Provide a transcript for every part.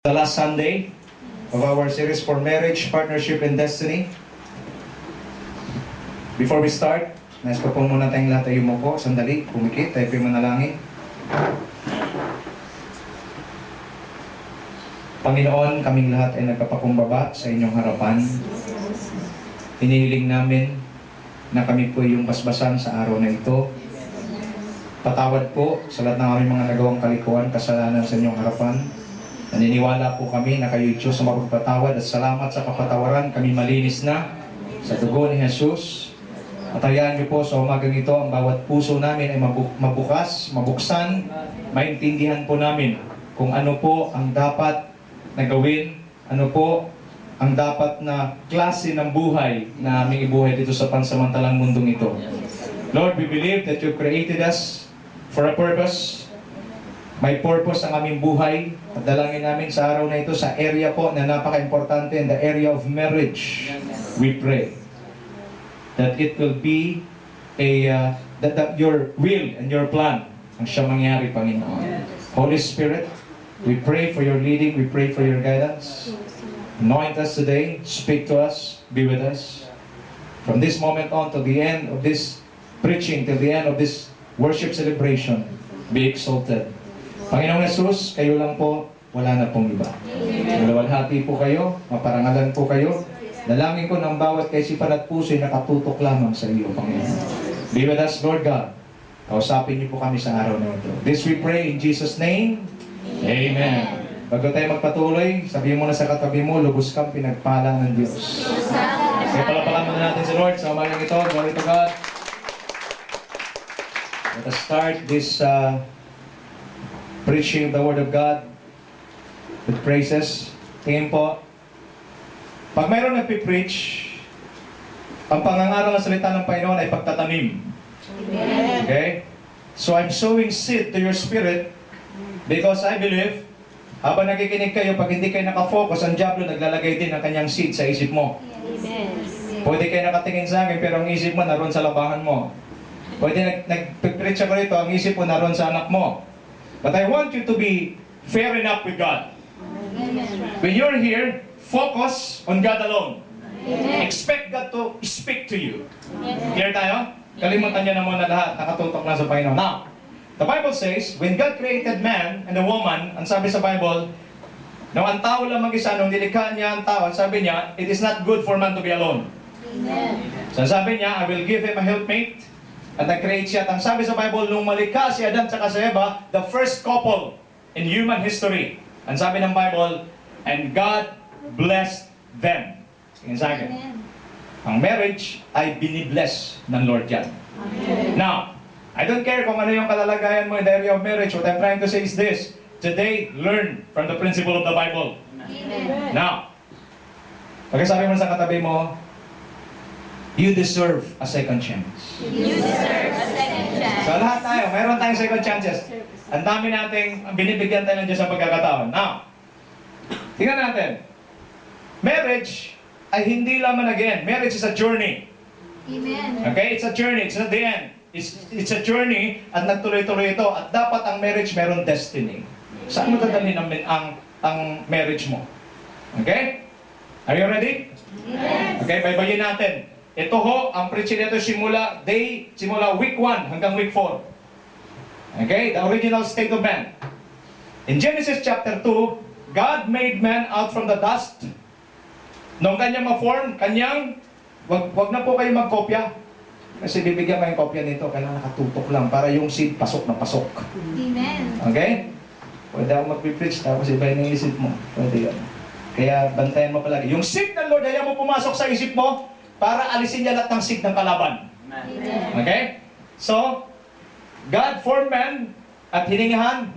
The last Sunday of our series for marriage, partnership, and destiny. Before we start, nais ko po muna tayong lahat ay umupo. Sandali, pumikit, tayo po'y manalangin. Panginoon, kaming lahat ay nagpapakumbaba sa inyong harapan. Hinihiling namin na kami po yung basbasan sa araw na ito. Patawad po sa lahat ng aming mga nagawang kalikuan, kasalanan sa inyong harapan. Naniniwala po kami na kayo'y Diyos na magpapatawad at salamat sa kapatawaran. Kami malinis na sa dugo ni Jesus. At hayaan niyo po sa umagang ito ang bawat puso namin ay mabuksan, maintindihan po namin kung ano po ang dapat na gawin, ano po ang dapat na klase ng buhay na aming ibuhay dito sa pansamantalang mundong ito. Lord, we believe that you created us for a purpose. May purpose ang aming buhay at dalangin namin sa araw na ito sa area po na napaka-importante in the area of marriage. We pray that it will be that your will and your plan ang siya mangyari, Panginoon. Holy Spirit, we pray for your leading, we pray for your guidance. Anoint us today, speak to us, be with us. From this moment on to the end of this preaching, till the end of this worship celebration, be exalted. Panginoong Jesus, kayo lang po, wala na pong iba. Malawalhati po kayo, maparangalan po kayo. Dalangin ko ng bawat kaisipan at puso ay nakatutok lamang sa iyo, Panginoon. Be with us, Lord God. Kausapin niyo po kami sa araw na ito. This we pray in Jesus' name. Amen. Bago tayo magpatuloy, sabihin mo na sa katabi mo, lubos kang pinagpala ng Diyos. Kaya palapakan muna natin si Lord sa umagang ito. Glory to God. Let us start this preaching the Word of God with praises. Tingin po, pag mayroon nagpipreach, ang pangangaral ng salita ng Panginoon ay pagtatanim. Amen. Okay? So I'm sowing seed to your spirit because I believe, habang nakikinig kayo, pag hindi kayo nakafocus, ang diablo naglalagay din ng kanyang seed sa isip mo. Amen. Pwede kayo nakatingin sa akin, pero ang isip mo naroon sa labahan mo. Pwede nagpipreach ako rito, ang isip mo naroon sa anak mo. But I want you to be fair enough with God. Amen. When you're here, focus on God alone. Amen. Expect God to speak to you. Amen. Clear tayo? Kalimutan niyo na muna lahat, nakatutok na sa Panginoon. Now, the Bible says, when God created man and a woman, ang sabi sa Bible, nung ang tao lang mag-isa, nung nilikha niya ang tao, sabi niya, it is not good for man to be alone. Amen. So sabi niya, I will give him a helpmate. At nag-create siya. At ang sabi sa Bible, nung malikha si Adam at si Eva, the first couple in human history. Ang sabi ng Bible, and God blessed them. Sige sa akin. Amen. Ang marriage ay binibless ng Lord yan. Amen. Now, I don't care kung ano yung kalalagayan mo in the area of marriage. What I'm trying to say is this. Today, learn from the principle of the Bible. Amen. Now, pagkasabi mo sa katabi mo, you deserve a second chance. You deserve a second chance. So lahat tayo, mayroon tayong second chances. Ang dami nating binibigyan tayo ng Diyos sa pagkakataon. Now, tingnan natin. Marriage ay hindi lamang again. Marriage is a journey. Amen. Okay? It's a journey. It's not the end. It's a journey at nagtuloy-tuloy ito. At dapat ang marriage mayroon destiny. Saan mo dadalhin ang marriage mo? Okay? Are you ready? Yes. Okay, baybayin natin. Ito ho, ang preaching nito simula week 1 hanggang week 4. Okay, the original state of man. In Genesis chapter 2, God made man out from the dust. Nung kanyang ma-form, wag na po kayo magkopya. Kasi bibigyan ko yung kopya nito, kailangan nakatutok lang para yung seed pasok na pasok. Amen. Okay? Pwede ako mag-preach, tapos iba yung isip mo. Pwede yan. Kaya bantayan mo palagi. Yung seed ng Lord, ayaw mo pumasok sa isip mo, para alisin niya lahat ng seed ng kalaban. Amen. Okay? So, God formed man at hiningahan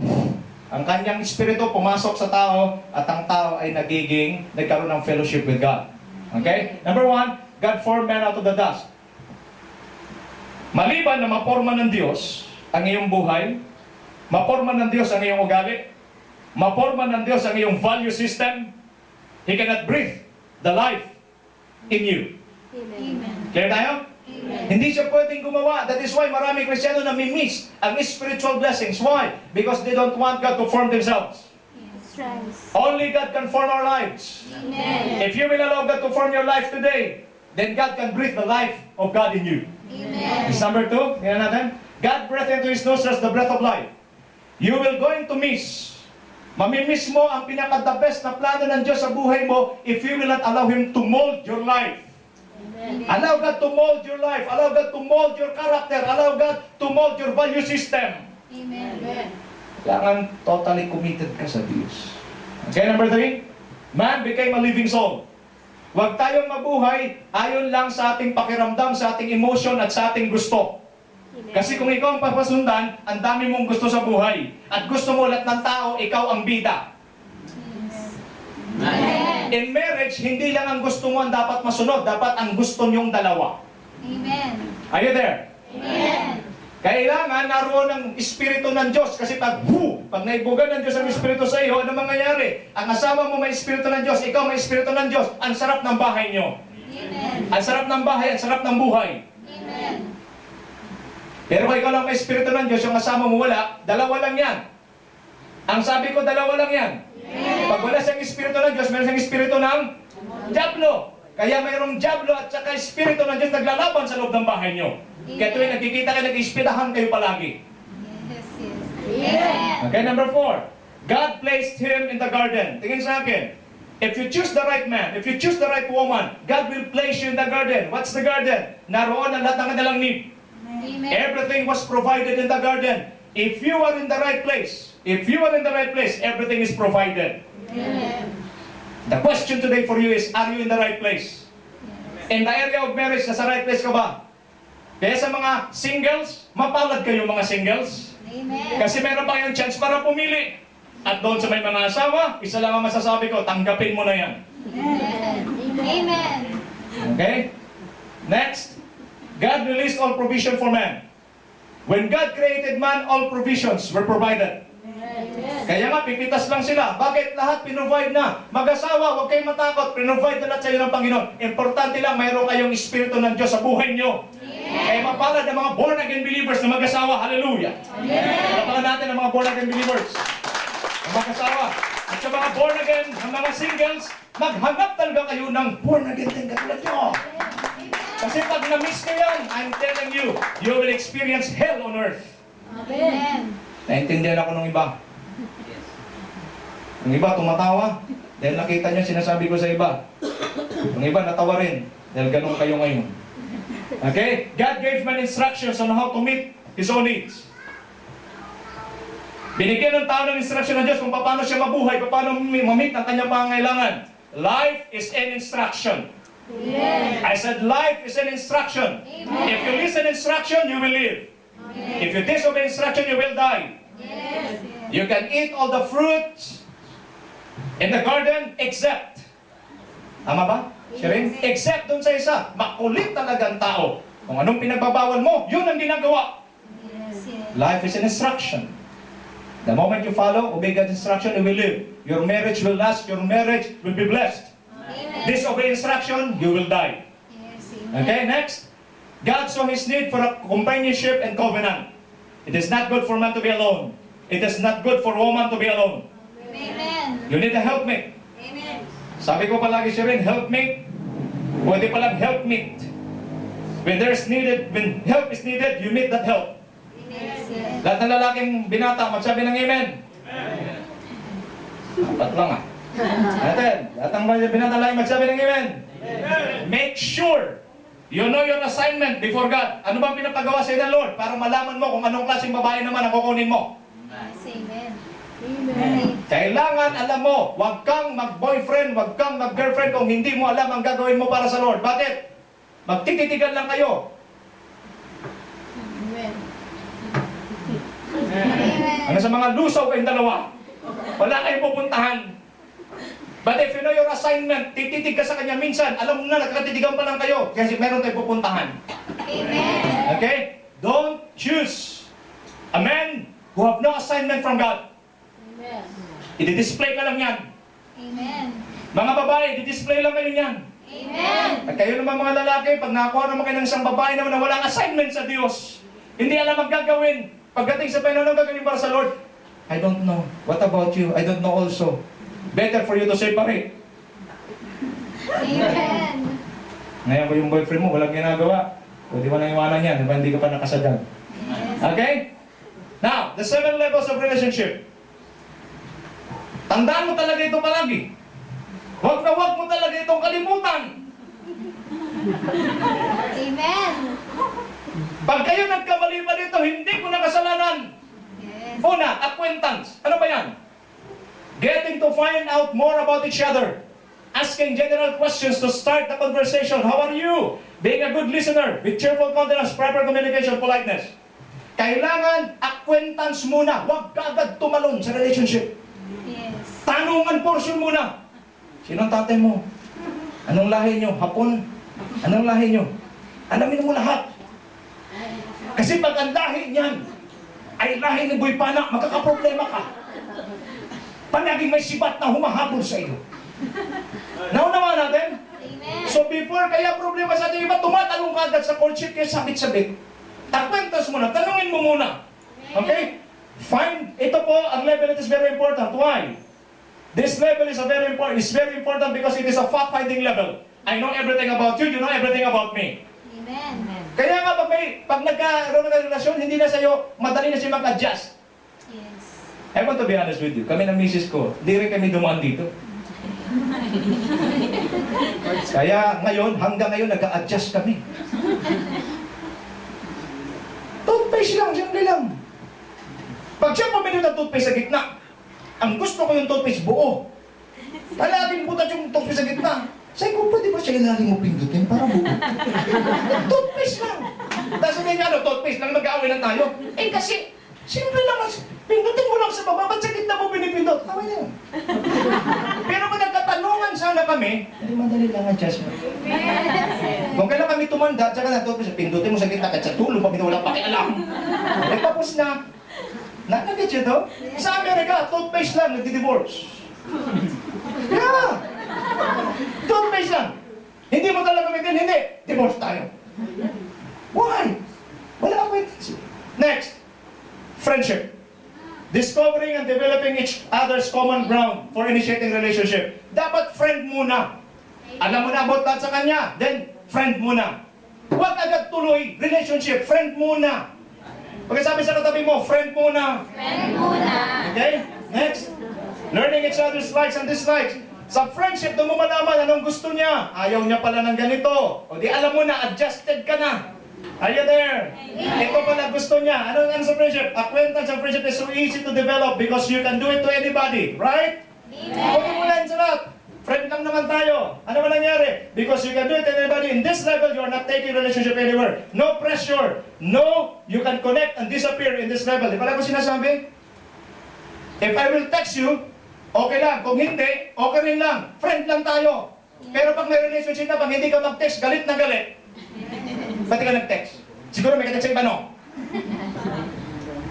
ang kanyang espiritu pumasok sa tao at ang tao ay nagkaroon ng fellowship with God. Okay? Number 1, God formed man out of the dust. Maliban na maporma ng Diyos ang iyong buhay, maporma ng Diyos ang iyong ugali, maporma ng Diyos ang iyong value system, He cannot breathe the life in you. Amen. Clear tayo? Amen. Hindi siya pwedeng gumawa. That is why maraming Kristiyano na miss ang spiritual blessings. Why? Because they don't want God to form themselves. Yes. That's right. Only God can form our lives. Amen. If you will allow God to form your life today, then God can breathe the life of God in you. Amen. Is number 2, tingnan natin. God breathed into His nostrils the breath of life. You will going to miss. Mamimiss mo ang pinaka-the best na plano ng Diyos sa buhay mo if you will not allow Him to mold your life. Amen. Allow God to mold your life. Allow God to mold your character. Allow God to mold your value system. Amen. Kailangan totally committed ka sa Diyos. Okay, number 3. Man became a living soul. Huwag tayong mabuhay ayon lang sa ating pakiramdam, sa ating emotion at sa ating gusto. Kasi kung ikaw ang papasundan, ang dami mong gusto sa buhay. At gusto mo lahat ng tao, ikaw ang bida. Amen. In marriage, hindi lang ang gusto mo ang dapat masunod. Dapat ang gusto niyong dalawa. Amen. Are you there? Amen. Kailangan naroon ang Espiritu ng Diyos. Kasi pag naibugan ng Diyos ang Espiritu sa iyo, ano mangyayari? Ang asawa mo may Espiritu ng Diyos, ikaw may Espiritu ng Diyos. Ang sarap ng bahay niyo. Amen. Ang sarap ng bahay, ang sarap ng buhay. Amen. Pero kung ikaw lang may Espiritu ng Diyos, yung asawa mo wala, dalawa lang yan. Ang sabi ko, dalawa lang yan. Pag wala siyang Espiritu ng Diyos, meron siyang Espiritu ng Diablo. Kaya mayroong Diablo at saka Espiritu ng Diyos naglalaban sa loob ng bahay niyo. Kaya tuwing nagkikita kayo, nag-ispirahan kayo palagi. Yes, yes. Amen. Okay, number 4. God placed him in the garden. Tingin sa akin. If you choose the right man, if you choose the right woman, God will place you in the garden. What's the garden? Naroon ang lahat ng kanilang need. Amen. Everything was provided in the garden. If you are in the right place, everything is provided. Amen. The question today for you is, are you in the right place? In the area of marriage, nasa right place ka ba? Kaya sa mga singles, mapalad kayo mga singles. Amen. Kasi meron pa kayong chance para pumili. At doon sa may mga asawa, isa lang ang masasabi ko, tanggapin mo na yan. Amen. Amen. Okay? Next, God released all provision for man. When God created man, all provisions were provided. Kaya nga, pipitas lang sila. Bakit? Lahat pinrovide na. Mag-asawa, huwag kayong matakot. Pinrovide na lahat sa iyo ng Panginoon. Importante lang, mayroon kayong Espiritu ng Diyos sa buhay nyo. Kaya mapalad ang mga born-again believers na mag-asawa. Hallelujah! Palapalan natin ang mga born-again believers. Ang mag-asawa. At sa mga born-again, ang mga singles, maghanap talaga kayo ng born-again din katulad nyo. Kasi pag na-miss nyo yan, I'm telling you, you will experience hell on earth. Amen. Naintindihan ako ng iba. Yung iba tumatawa dahil nakita niyo sinasabi ko sa iba. Yung iba natawa rin dahil ganun kayo ngayon. Okay? God gave man instructions on how to meet His own needs. Binigyan ng tao ng instruction ng Diyos kung paano siya mabuhay, paano ma-meet ang kanyang pangangailangan. Life is an instruction. Amen. I said life is an instruction. Amen. If you listen instruction, you will live. Amen. If you disobey instruction, you will die. Yes. You can eat all the fruits in the garden except. Tama ba? Sharing? Except dun sa isa. Makulit talagang tao. Kung anong pinagbabawal mo, yun ang ginagawa. Yes. Yes. Life is an instruction. The moment you follow, obey God's instruction, you will live. Your marriage will last. Your marriage will be blessed. Amen. Disobey instruction, you will die. Yes. Amen. Okay, next. God saw His need for a companionship and covenant. It is not good for man to be alone. It is not good for woman to be alone. Amen. You need a helpmate. Amen. Sabi ko palagi siya rin, helpmate. Pwede palang helpmate. When help is needed, you need that help. Yes. Yes. Lahat ng lalaking binata, magsabi ng amen. Apat lang ah. Natin, lahat ng binata lang magsabi ng amen. Make sure you know your assignment before God. Ano bang pinapagawa sa iyo ng Lord? Para malaman mo kung anong klaseng babae naman ang kukunin mo. Yes. Amen. Amen. Kailangan alam mo, huwag kang mag-boyfriend, huwag kang mag-girlfriend kung hindi mo alam ang gagawin mo para sa Lord. Bakit? Magtititigan lang kayo. Amen. Ano sa mga lusaw kayong dalawa? Wala kayong pupuntahan. But if you know your assignment, tititig ka sa kanya minsan, alam mo na, nagkatitigan pa lang kayo kasi meron tayong pupuntahan. Amen. Okay? Don't choose a man who have no assignment from God. Amen. I-display ka lang yan. Amen. Mga babae, i-display lang kayo yan. Amen. At kayo naman mga lalaki, pag nakakuha naman kayo ng isang babae naman na walang assignment sa Diyos, hindi alam ang gagawin. Pagdating sa Panginoon, gagawin para sa Lord, I don't know. What about you? I don't know also. Better for you to separate. Amen. Ngayon ko yung boyfriend mo, walang ginagawa. Pwede mo nang iwanan yan, diba hindi ka pa nakasadal. Yes. Okay? Now, the 7 levels of relationship. Tandaan mo talaga ito palagi. Huwag na huwag mo talaga itong kalimutan. Amen. Pag kayo nagkamali pa dito, hindi ko na kasalanan. Yes. Una, acquaintance. Ano ba yan? Getting to find out more about each other. Asking general questions to start the conversation. How are you? Being a good listener with cheerful countenance, proper communication, politeness. Kailangan acquaintance muna. Huwag ka agad tumalon sa relationship. Yes. Tanungan portion muna. Sino ang tatay mo? Anong lahi nyo? Hapon? Anong lahi nyo? Alamin mo lahat. Kasi pag ang lahi niyan ay lahi ng Boy Pana, magkakaproblema ka. Palaging may sibat na humahabol sa iyo. Naunawa natin? Amen. So before kaya problema sa ating iba, tumatalong ka agad sa courtship kaya sabit-sabit. Takwentas muna, tanungin mo muna. Okay? Find, ito po, ang level, it is very important. Why? This level is very important because it is a fact-finding level. I know everything about you, you know everything about me. Amen. Kaya nga pag nagkaroon ng relasyon, hindi na sa'yo, madali na siya mag-adjust. Yes. I want to be honest with you, kami ng misis ko, di rin kami dumaan dito. Kaya ngayon, hanggang ngayon, nag-a-adjust kami. Toothpaste lang, siyempre lang. Pag siya pumili ng toothpaste sa gitna, ang gusto ko yung toothpaste buo. Palaging butat yung toothpaste sa gitna. Sabi ko, pwede ba siya ilalim mo pindutin para buo? Toothpaste lang. Tapos sabihin niya, toothpaste lang, mag-aaway lang tayo. Eh kasi, simple lang, pindutin mo lang sa baba, ba't sa gitna mo pinipindot? Away na yun. Pero kung nagkatanungan sana kami, hindi madali lang adjustment. Kung kailan kami tumanda, tsaka na toothpaste, pindutin mo sa gitna, kahit sa tulong, pag wala pakialam. Eh tapos na. Nagagit siya to? Sa Amerika, toothpaste lang, nagdi-divorce. Yeah! Toothpaste lang. Hindi mo talaga gamitin, hindi. Divorce tayo. Why? Wala ako ito. Next. Friendship. Discovering and developing each other's common ground for initiating relationship. Dapat friend muna. Alam mo na about lahat sa kanya, then friend muna. Huwag agad tuloy, relationship, friend muna. Pagkasabi sa katabi mo, friend muna. Friend muna. Okay? Next. Learning each other's likes and dislikes. Sa friendship, doon mo malaman anong gusto niya. Ayaw niya pala ng ganito. O di alam mo na, adjusted ka na. Are you there? Ito pala gusto niya. Ano sa friendship? Acquaintance and friendship is so easy to develop because you can do it to anybody. Right? Huwag mo lang sa lahat. Friend lang naman tayo. Ano ba nangyari? Because you can do it to anybody. In this level, you are not taking relationship anywhere. No pressure. No, you can connect and disappear in this level. Di ba lang ko sinasabi? If I will text you, okay lang. Kung hindi, okay rin lang. Friend lang tayo. Pero pag may relationship na, pag hindi ka mag-text, galit na galit. Ba't ka nag-text? Siguro may ka-text sa iba, no?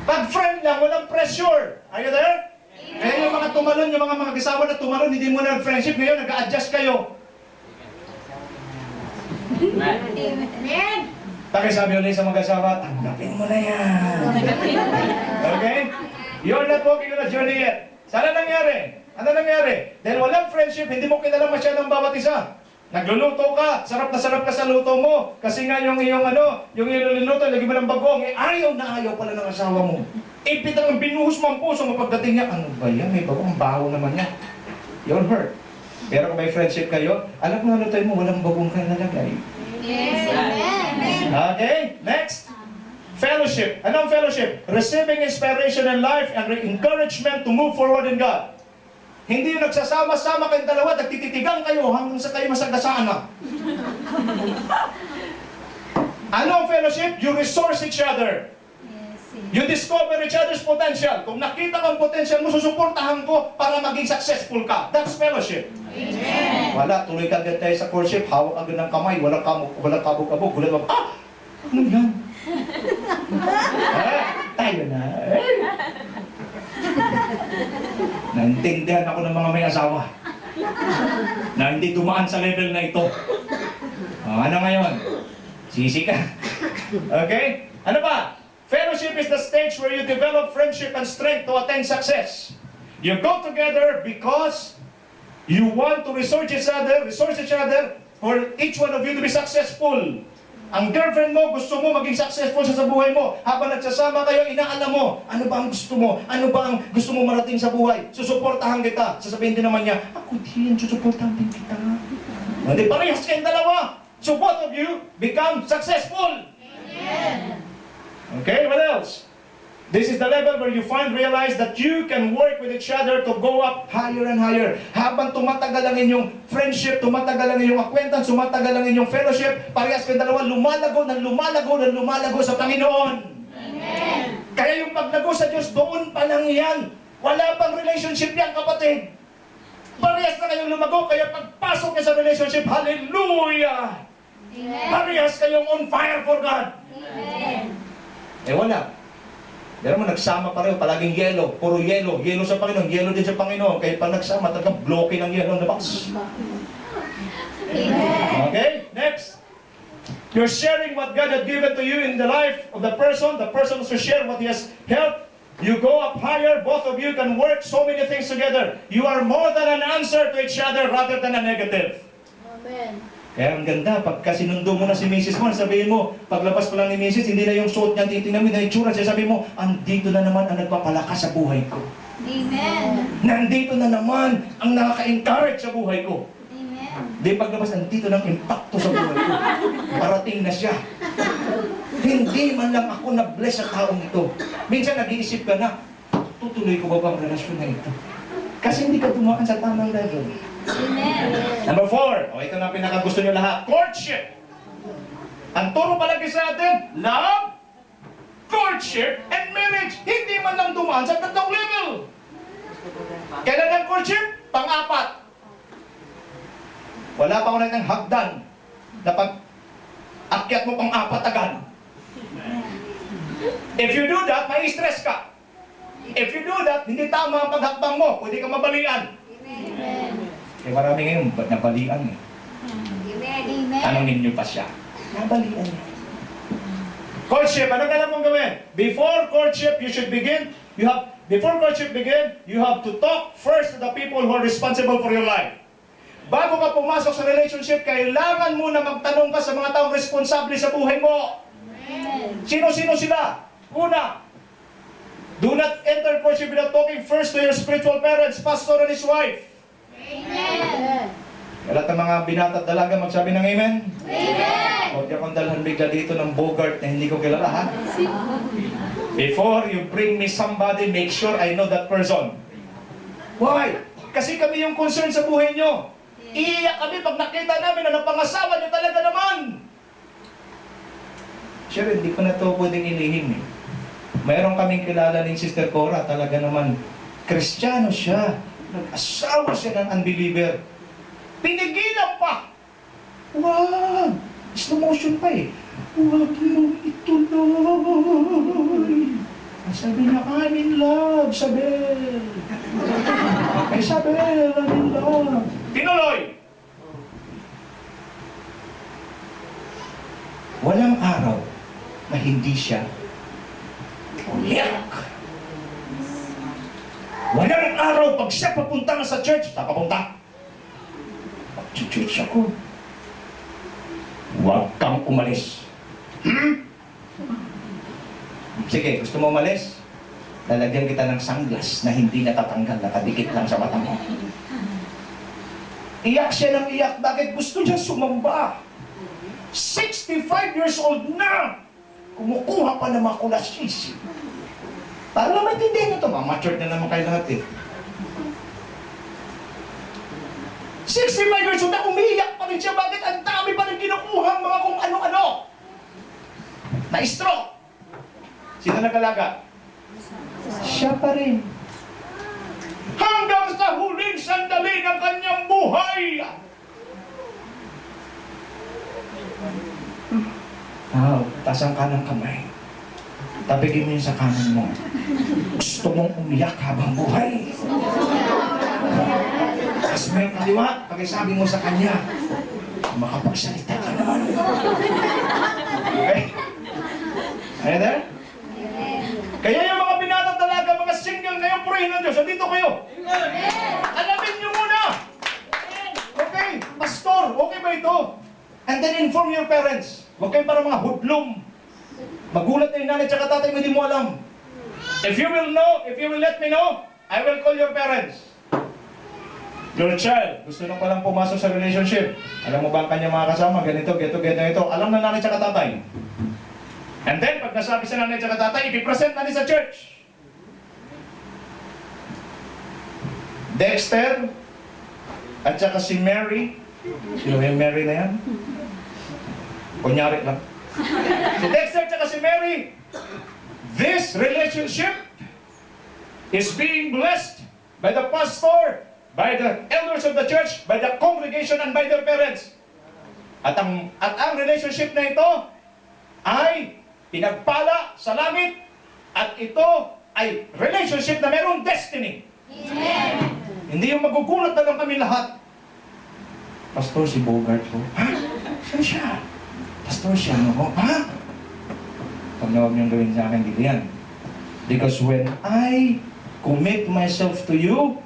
Pag friend lang, walang pressure. Are you there? Kaya yung mga tumalon, yung mga mag-asawa na tumalon, hindi mo na nag-friendship ngayon, nag-a-adjust kayo. Amen. Bakit sabi ulit sa mag-asawa, tanggapin mo na yan. Okay? You're not walking on a journey yet. Sana nangyari? Ano nangyari? Dahil walang friendship, hindi mo kilala masyadong bawat isa. Nagluluto ka, sarap na sarap ka sa luto mo. Kasi nga yung iluluto, lagi mo ng bagong, eh, ayaw na ayaw pala ng asawa mo. Ipit ang binuhos mo ang puso mo pagdating niya, ano ba yan? May bagong, ang baho naman niya. You're hurt. Pero kung may friendship kayo, alam mo ano tayo mo, walang bagong kayo nalagay. Yes. Amen. Okay, next. Fellowship. Anong fellowship? Receiving inspiration in life and encouragement to move forward in God. Hindi yung nagsasama-sama kayong dalawa, nagtititigan kayo hanggang sa kayo masagasaan na. Anong fellowship? You resource each other. Yes. You discover each other's potential. Kung nakita kang potential mo, susuportahan ko para maging successful ka. That's fellowship. Amen. Wala, tuloy ka agad tayo sa courtship, hawak agad ng kamay, walang kabog-kabog, gulat mo, ano yan? Tayo na. Naintindihan ako ng mga may asawa na hindi dumaan sa level na ito. Ano ngayon? Sisi ka. Okay? Ano ba? Fellowship is the stage where you develop friendship and strength to attain success. You go together because you want to resource each other for each one of you to be successful. Ang girlfriend mo, gusto mo maging successful siya sa buhay mo. Habang nagsasama kayo, inaalam mo, ano ba ang gusto mo? Ano ba ang gusto mo marating sa buhay? Susuportahan kita. Sasabihin din naman niya, ako din, susuportahan din kita. Hindi, parehas kayong dalawa. So both of you become successful. Amen. Okay, what else? This is the level where you realize that you can work with each other to go up higher and higher. Habang tumatagal ang inyong friendship, tumatagal ang inyong acquaintance, tumatagal ang inyong fellowship, parehas kayong dalawa lumalago sa Panginoon. Amen. Kaya yung paglago sa Diyos, doon pa lang yan. Wala pang relationship yan, kapatid. Parehas na kayong lumago, kaya pagpasok niya sa relationship, hallelujah! Amen. Parehas kayong on fire for God. Amen. Wala. Pero mo, nagsama pareho, palaging yelo, puro yelo. Yelo sa Panginoon, yelo din sa Panginoon. Kaya pag nagsama, talagang bloke ng yelo na box. Amen. Okay, next. You're sharing what God has given to you in the life of the person also share what He has helped. You go up higher, both of you can work so many things together. You are more than an answer to each other rather than a negative. Amen. Kaya ang ganda, pagka sinundo mo na si Mrs. mo, sabihin mo, paglabas pa lang ni Mrs., hindi na yung suot niya, titingnan mo na yung tsura, sabihin mo, andito na naman ang nagpapalakas sa buhay ko. Amen. Nandito na naman ang nakaka-encourage sa buhay ko. Amen. Di paglabas, andito ng impacto sa buhay ko. Parating na siya. Hindi man lang ako na-bless sa taong ito. Minsan nag-iisip ka na, tutuloy ko ba bang relasyon na ito? Kasi hindi ka tumakan sa tamang level. Amen. Number 4, ito na pinakagusto nyo lahat, courtship. Ang turo palagi sa atin, love, courtship, and marriage. Hindi man lang dumaan sa tatlong level. Kailan ang courtship? Pang-apat. Wala pa ako na ng hagdan na pag-akyat mo pang-apat agad. If you do that, may stress ka. If you do that, hindi tama ang paghakbang mo. Pwede kang mabalian. Amen. Eh marami ngayon, nabalian eh. Amen. Tanongin niyo pa siya. Nabalian niya. Courtship, anong alam mong gawin? Before courtship begin, you have to talk first to the people who are responsible for your life. Bago ka pumasok sa relationship, kailangan mo na magtanong ka sa mga taong responsable sa buhay mo. Amen. Sino-sino sila? Una, do not enter courtship without talking first to your spiritual parents, pastor and his wife. Amen. Lahat ng mga binata at dalaga magsabi ng amen? Amen. Huwag niyo akong dalhan bigla dito ng Bogart na hindi ko kilala, ha? Before you bring me somebody, make sure I know that person. Why? Kasi kami yung concern sa buhay nyo. Iiyak kami pag nakita namin na napangasawa niyo talaga naman. Sure, hindi ko na ito pwedeng ilihim eh. Mayroon kaming kilala ni Sister Cora, talaga naman, Kristiyano siya. Nag-asawa siya ng unbeliever. Pinigilan pa! Wag! Slow motion pa eh. Wag mo ituloy. Sabi niya, I'm in love, Sabel. Ay, Sabel, I'm in love. Tinuloy! Walang araw na hindi siya umiyak. Walang araw pag siya papunta na sa church, papunta. Pag-church ako, huwag kang umalis. Sige, gusto mo umalis? Lalagyan kita ng sunglass na hindi natatanggal, nakadikit lang sa mata mo. Iyak siya ng iyak. Bakit? Gusto niya sumamba. 65 years old na! Kumukuha pa ng makulasisi. Para naman maintindihan nyo ito, matured na naman kayo lahat eh. 65 years old na, umiiyak pa rin siya. Bakit? Ang dami pa rin kinukuha mga kung ano-ano. Na-stroke. Sino nag-alaga? Siya pa rin. Hanggang sa huling sandali ng kanyang buhay. Taas ang kanang kamay. Tabigin mo yun sa kanan mo. Gusto mong umiyak habang buhay. Tapos may kaliwa, pakisabi mo sa kanya, makapagsalita ka naman. Okay? Are you there? Diyos, andito kayo. Alamin niyo muna. Okay, pastor, okay ba ito? And then inform your parents. Huwag kayo para mga hudlom. Magulat na yung nanay tsaka tatay mo, hindi mo alam. If you will know, if you will let me know, I will call your parents. Your child, gusto na palang pumasok sa relationship. Alam mo ba ang kanyang mga kasama? Ganito, ganito. Alam na nanay tsaka tatay. And then, pag nasabi sa nanay tsaka tatay, ipipresent natin sa church. Dexter, at saka si Mary. Sino yung Mary na yan? Kunyari lang. Si Dexter at saka si Mary, this relationship is being blessed by the pastor, by the elders of the church, by the congregation, and by their parents. At ang relationship na ito ay pinagpala sa langit, at ito ay relationship na mayroong destiny. Amen. Hindi yung magugulat na lang kami lahat. Pastor, si Bogart po. Ha? Saan siya? Pastor, siya no? Ha? Pag nawag niyong gawin sa akin, dito yan. Because when I commit myself to you,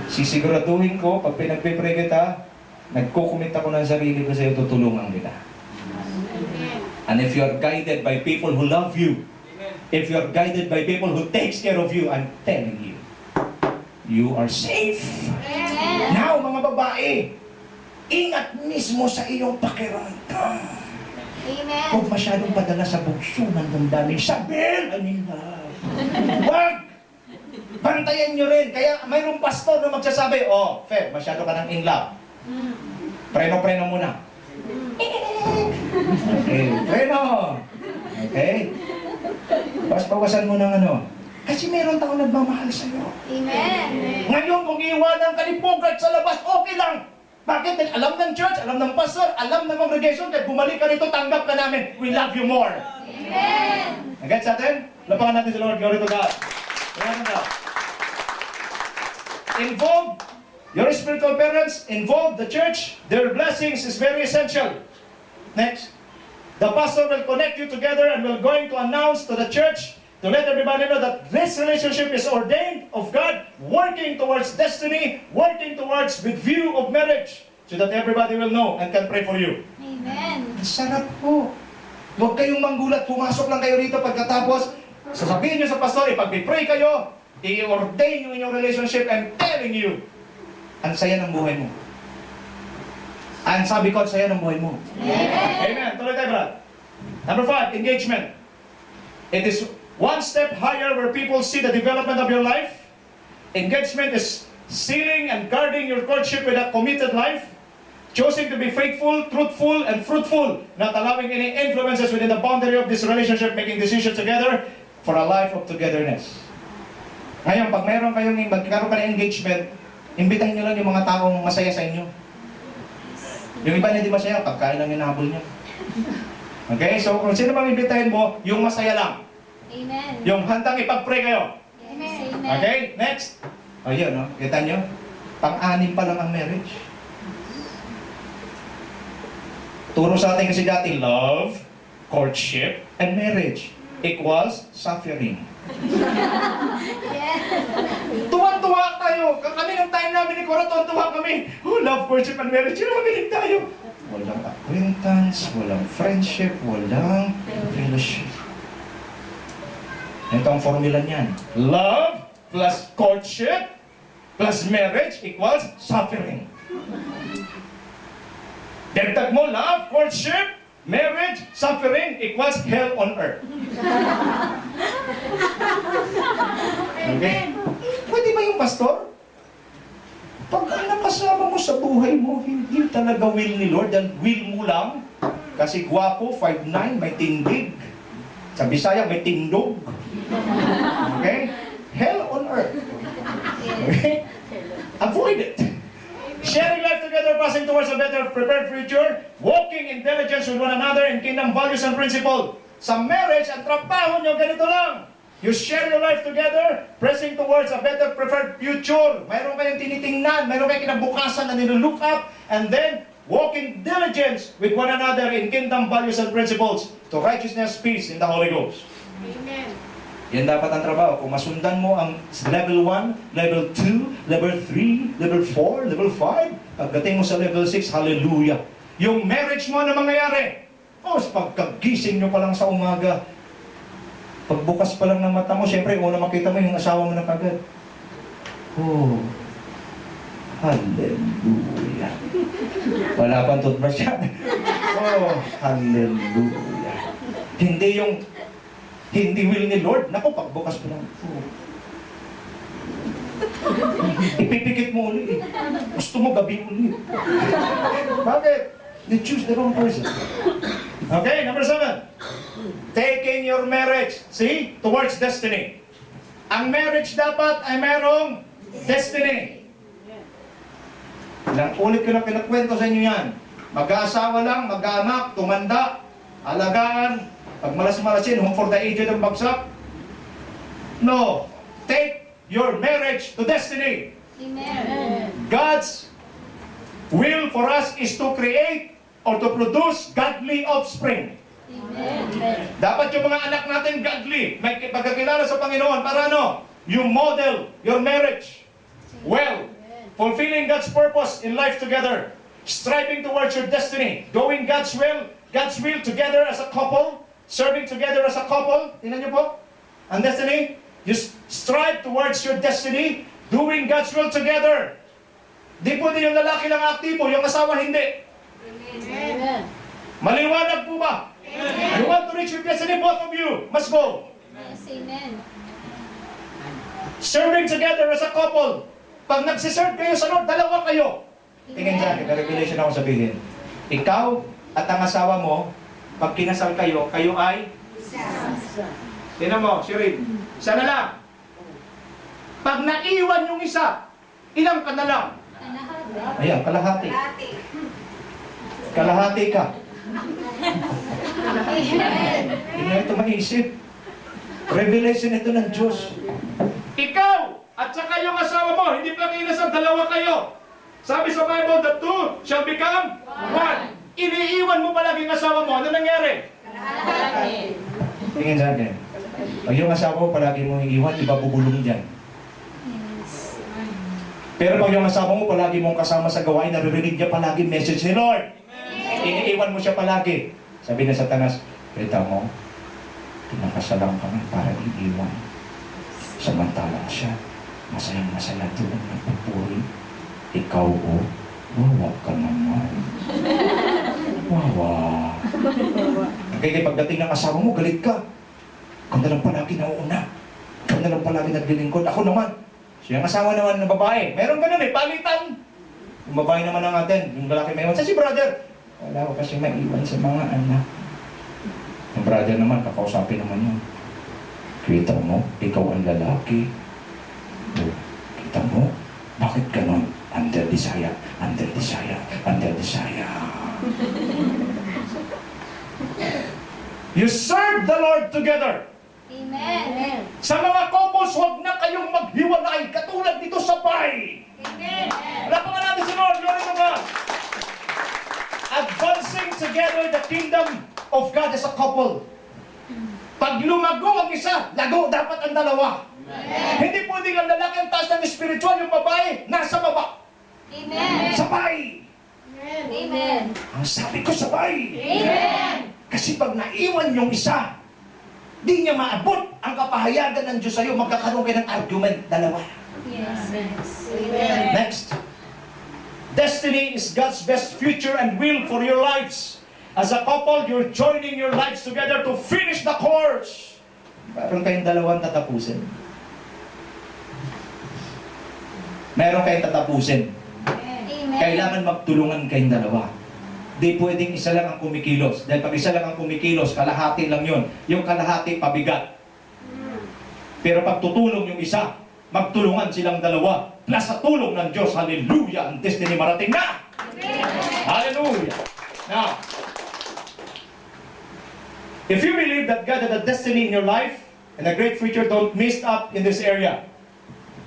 sisiguraduhin ko, pag pinagpipray kita, nagkukumit ako ng sarili ko sa iyo, tutulungan kita. And if you are guided by people who love you, if you are guided by people who takes care of you, I'm telling you, you are safe. Amen. Now, mga babae, ingat mismo sa iyong pakiramdam. Amen. Huwag masyadong padala sa bugso ng damdamin. Sabihin, I'm in love. Huwag! Bantayan nyo rin. Kaya mayroong pastor na magsasabi, oh, Fer, masyado ka ng in love. Preno-preno muna. Okay, preno. Okay? Bawas-bawasan mo ng ano. Kasi meron taong nagmamahal sa'yo. Amen. Ngayon, kung iiwanan ka ni Bogart sa labas, okay lang. Bakit? Dahil alam ng church, alam ng pastor, alam ng congregation, kahit bumalik ka rito, tanggap ka namin. We love you more. Amen. Nag-get sa atin? Lapakan natin sa Lord. Glory to God. Glory to God. Involve your spiritual parents, involve the church. Their blessings is very essential. Next. The pastor will connect you together and will going to announce to the church to let everybody know that this relationship is ordained of God, working towards destiny, working towards with view of marriage, so that everybody will know and can pray for you. Amen. Ang sarap po. Huwag kayong manggulat, pumasok lang kayo rito pagkatapos, sasabihin nyo sa pastor, ipag-pray kayo, i-ordain nyo inyong relationship, and telling you, ang saya ng buhay mo. Ang sabi ko, ang saya ng buhay mo. Amen. Amen. Tuloy tayo, Brad. Number 5, engagement. It is one step higher where people see the development of your life. Engagement is sealing and guarding your courtship with a committed life, choosing to be faithful, truthful, and fruitful, not allowing any influences within the boundary of this relationship, making decisions together for a life of togetherness. Ngayon, pag mayroon kayong magkaroon ka ng engagement, imbitahin nyo lang yung mga taong masaya sa inyo. Yung iba na hindi masaya, pagkain lang yung nahabol nyo. Okay? So, kung sino bang imbitahin mo, yung masaya lang. Amen. Yung handang ipag-pray kayo. Amen. Okay? Next. O yun, no? Kita nyo? Pang-anim pa lang ang marriage. Turo sa atin kasi dati, love, courtship, and marriage equals suffering. Tuwa-tuwa tayo. Kami ng time namin ni Cora, tuwa-tuwa kami. Oh, love, courtship, and marriage. Yun, magaling tayo. Walang acquaintance, walang friendship, walang fellowship. Ito ang formula niyan. Love plus courtship plus marriage equals suffering. Dagdag mo, love, courtship, marriage, suffering equals hell on earth. Okay? Pwede ba yung pastor? Pag ang nakasama mo sa buhay mo, hindi talaga will ni Lord, dahil will mo lang. Kasi gwapo, 5'9", may tindig. Sa Bisaya, may tindog. Okay? Hell on earth. Okay? Avoid it. Sharing life together, passing towards a better prepared future, walking in diligence with one another in kingdom values and principles. Sa marriage, ang trabaho nyo, ganito lang. You share your life together, pressing towards a better preferred future. Mayroon kayong tinitingnan, mayroon kayong kinabukasan na nilook up, and then walk in diligence with one another in kingdom values and principles to righteousness, peace in the Holy Ghost. Amen. Yan dapat ang trabaho. Kung masundan mo ang level 1, level 2, level 3, level 4, level 5, pagdating mo sa level 6, hallelujah. Yung marriage mo na mangyayari. O, pagkagising nyo pa lang sa umaga, pagbukas pa lang ng mata mo, syempre, una makita mo yung asawa mo na kagad. Oh, hallelujah. Wala pang toothbrush yan. Oh, hallelujah. Hindi will ni Lord. Naku, pagbukas pa lang. Oh. Ipipikit mo ulit. Gusto mo gabi ulit. Bakit? They choose the wrong person. Okay, number 7. Taking your marriage, see, towards destiny. Ang marriage dapat ay merong destiny. Ilang ulit ko na pinakwento sa inyo yan. Mag-aasawa lang, mag-anak, tumanda, alagaan, pag malas-malasin, home for the aged ang bagsak. No. Take your marriage to destiny. Amen. God's will for us is to create or to produce godly offspring. Amen. Dapat yung mga anak natin godly, may pagkakilala sa Panginoon para ano? You model your marriage well, fulfilling God's purpose in life together, striving towards your destiny, doing God's will together as a couple, serving together as a couple. Tingnan niyo po, ang destiny, you strive towards your destiny, doing God's will together. Di po din yung lalaki lang aktibo, yung asawa hindi. Amen. Maliwanag po ba? You want to reach your destiny, both of you must go. Yes, amen. Serving together as a couple. Pag nagsiserve kayo sa Lord, dalawa kayo. Tingin sa akin, revelation ako sabihin. Ikaw at ang asawa mo, pag kinasal kayo, kayo ay tingnan mo, Shirin, isa na lang. Pag naiwan yung isa, ilang ka na lang? Ayan, kalahati. Kalahati ka. Amen. Hindi na ito maisip. Revelation ito ng Diyos. Ikaw at saka yung asawa mo, hindi pa kinasal, dalawa kayo. Sabi sa Bible, the two shall become one. Iniiwan mo palagi ang asawa mo, ano nangyari? Tingin sa akin. Pag yung asawa mo palagi mo iiwan, iba bubulong dyan. Pero pag yung asawa mo palagi mong kasama sa gawain, naririnig niya palagi message ni Lord. Iniiwan mo siya palagi. Sabi na Satanas, kita mo, pinakasalang kami para iiwan. Samantalang siya, masayang masaya doon, nagpupuri. Ikaw o, wawa ka naman. Wawa. Kaya pagdating ng asawa mo, galit ka. Ikaw na lang palagi nauuna. Ikaw na lang palagi naglilingkod. Ako naman. Siya ang asawa naman ng babae. Meron ganun eh, palitan. Yung babae naman ang atin, yung lalaki may iwan. Sa si brother, wala ko kasi maiwan sa mga anak. Yung brother naman, kakausapin naman yun. Kita mo, ikaw ang lalaki. Kita mo, bakit ganon? Under desire, under desire, under desire. You serve the Lord together. Amen. Sa mga couples, huwag na kayong maghiwalay katulad dito sa Pai. Amen. Wala pa nga natin si Lord, glory to God. Advancing together the kingdom of God as a couple. Pag lumago ang isa, lago dapat ang dalawa. Hindi pwedeng ang lalaki ang taas ng spiritual, yung babae nasa baba. Amen. Sabay! Amen. Ang sabi ko sabay! Amen. Kasi pag naiwan yung isa, di niya maabot ang kapahayagan ng Diyos sa'yo, magkakaroon kayo ng argument, dalawa. Yes. Amen. Next. Destiny is God's best future and will for your lives. As a couple, you're joining your lives together to finish the course. Meron kayong dalawang tatapusin. Meron kayong tatapusin. Amen. Kailangan magtulungan kayong dalawa. Di pwedeng isa lang ang kumikilos. Dahil pag isa lang ang kumikilos, kalahati lang yun. Yung kalahati pabigat. Pero pag tutulong yung isa, magtulungan silang dalawa. Plus sa tulong ng Diyos, hallelujah, ang destiny marating na! Hallelujah! Now, if you believe that God had a destiny in your life and a great future, don't miss up in this area.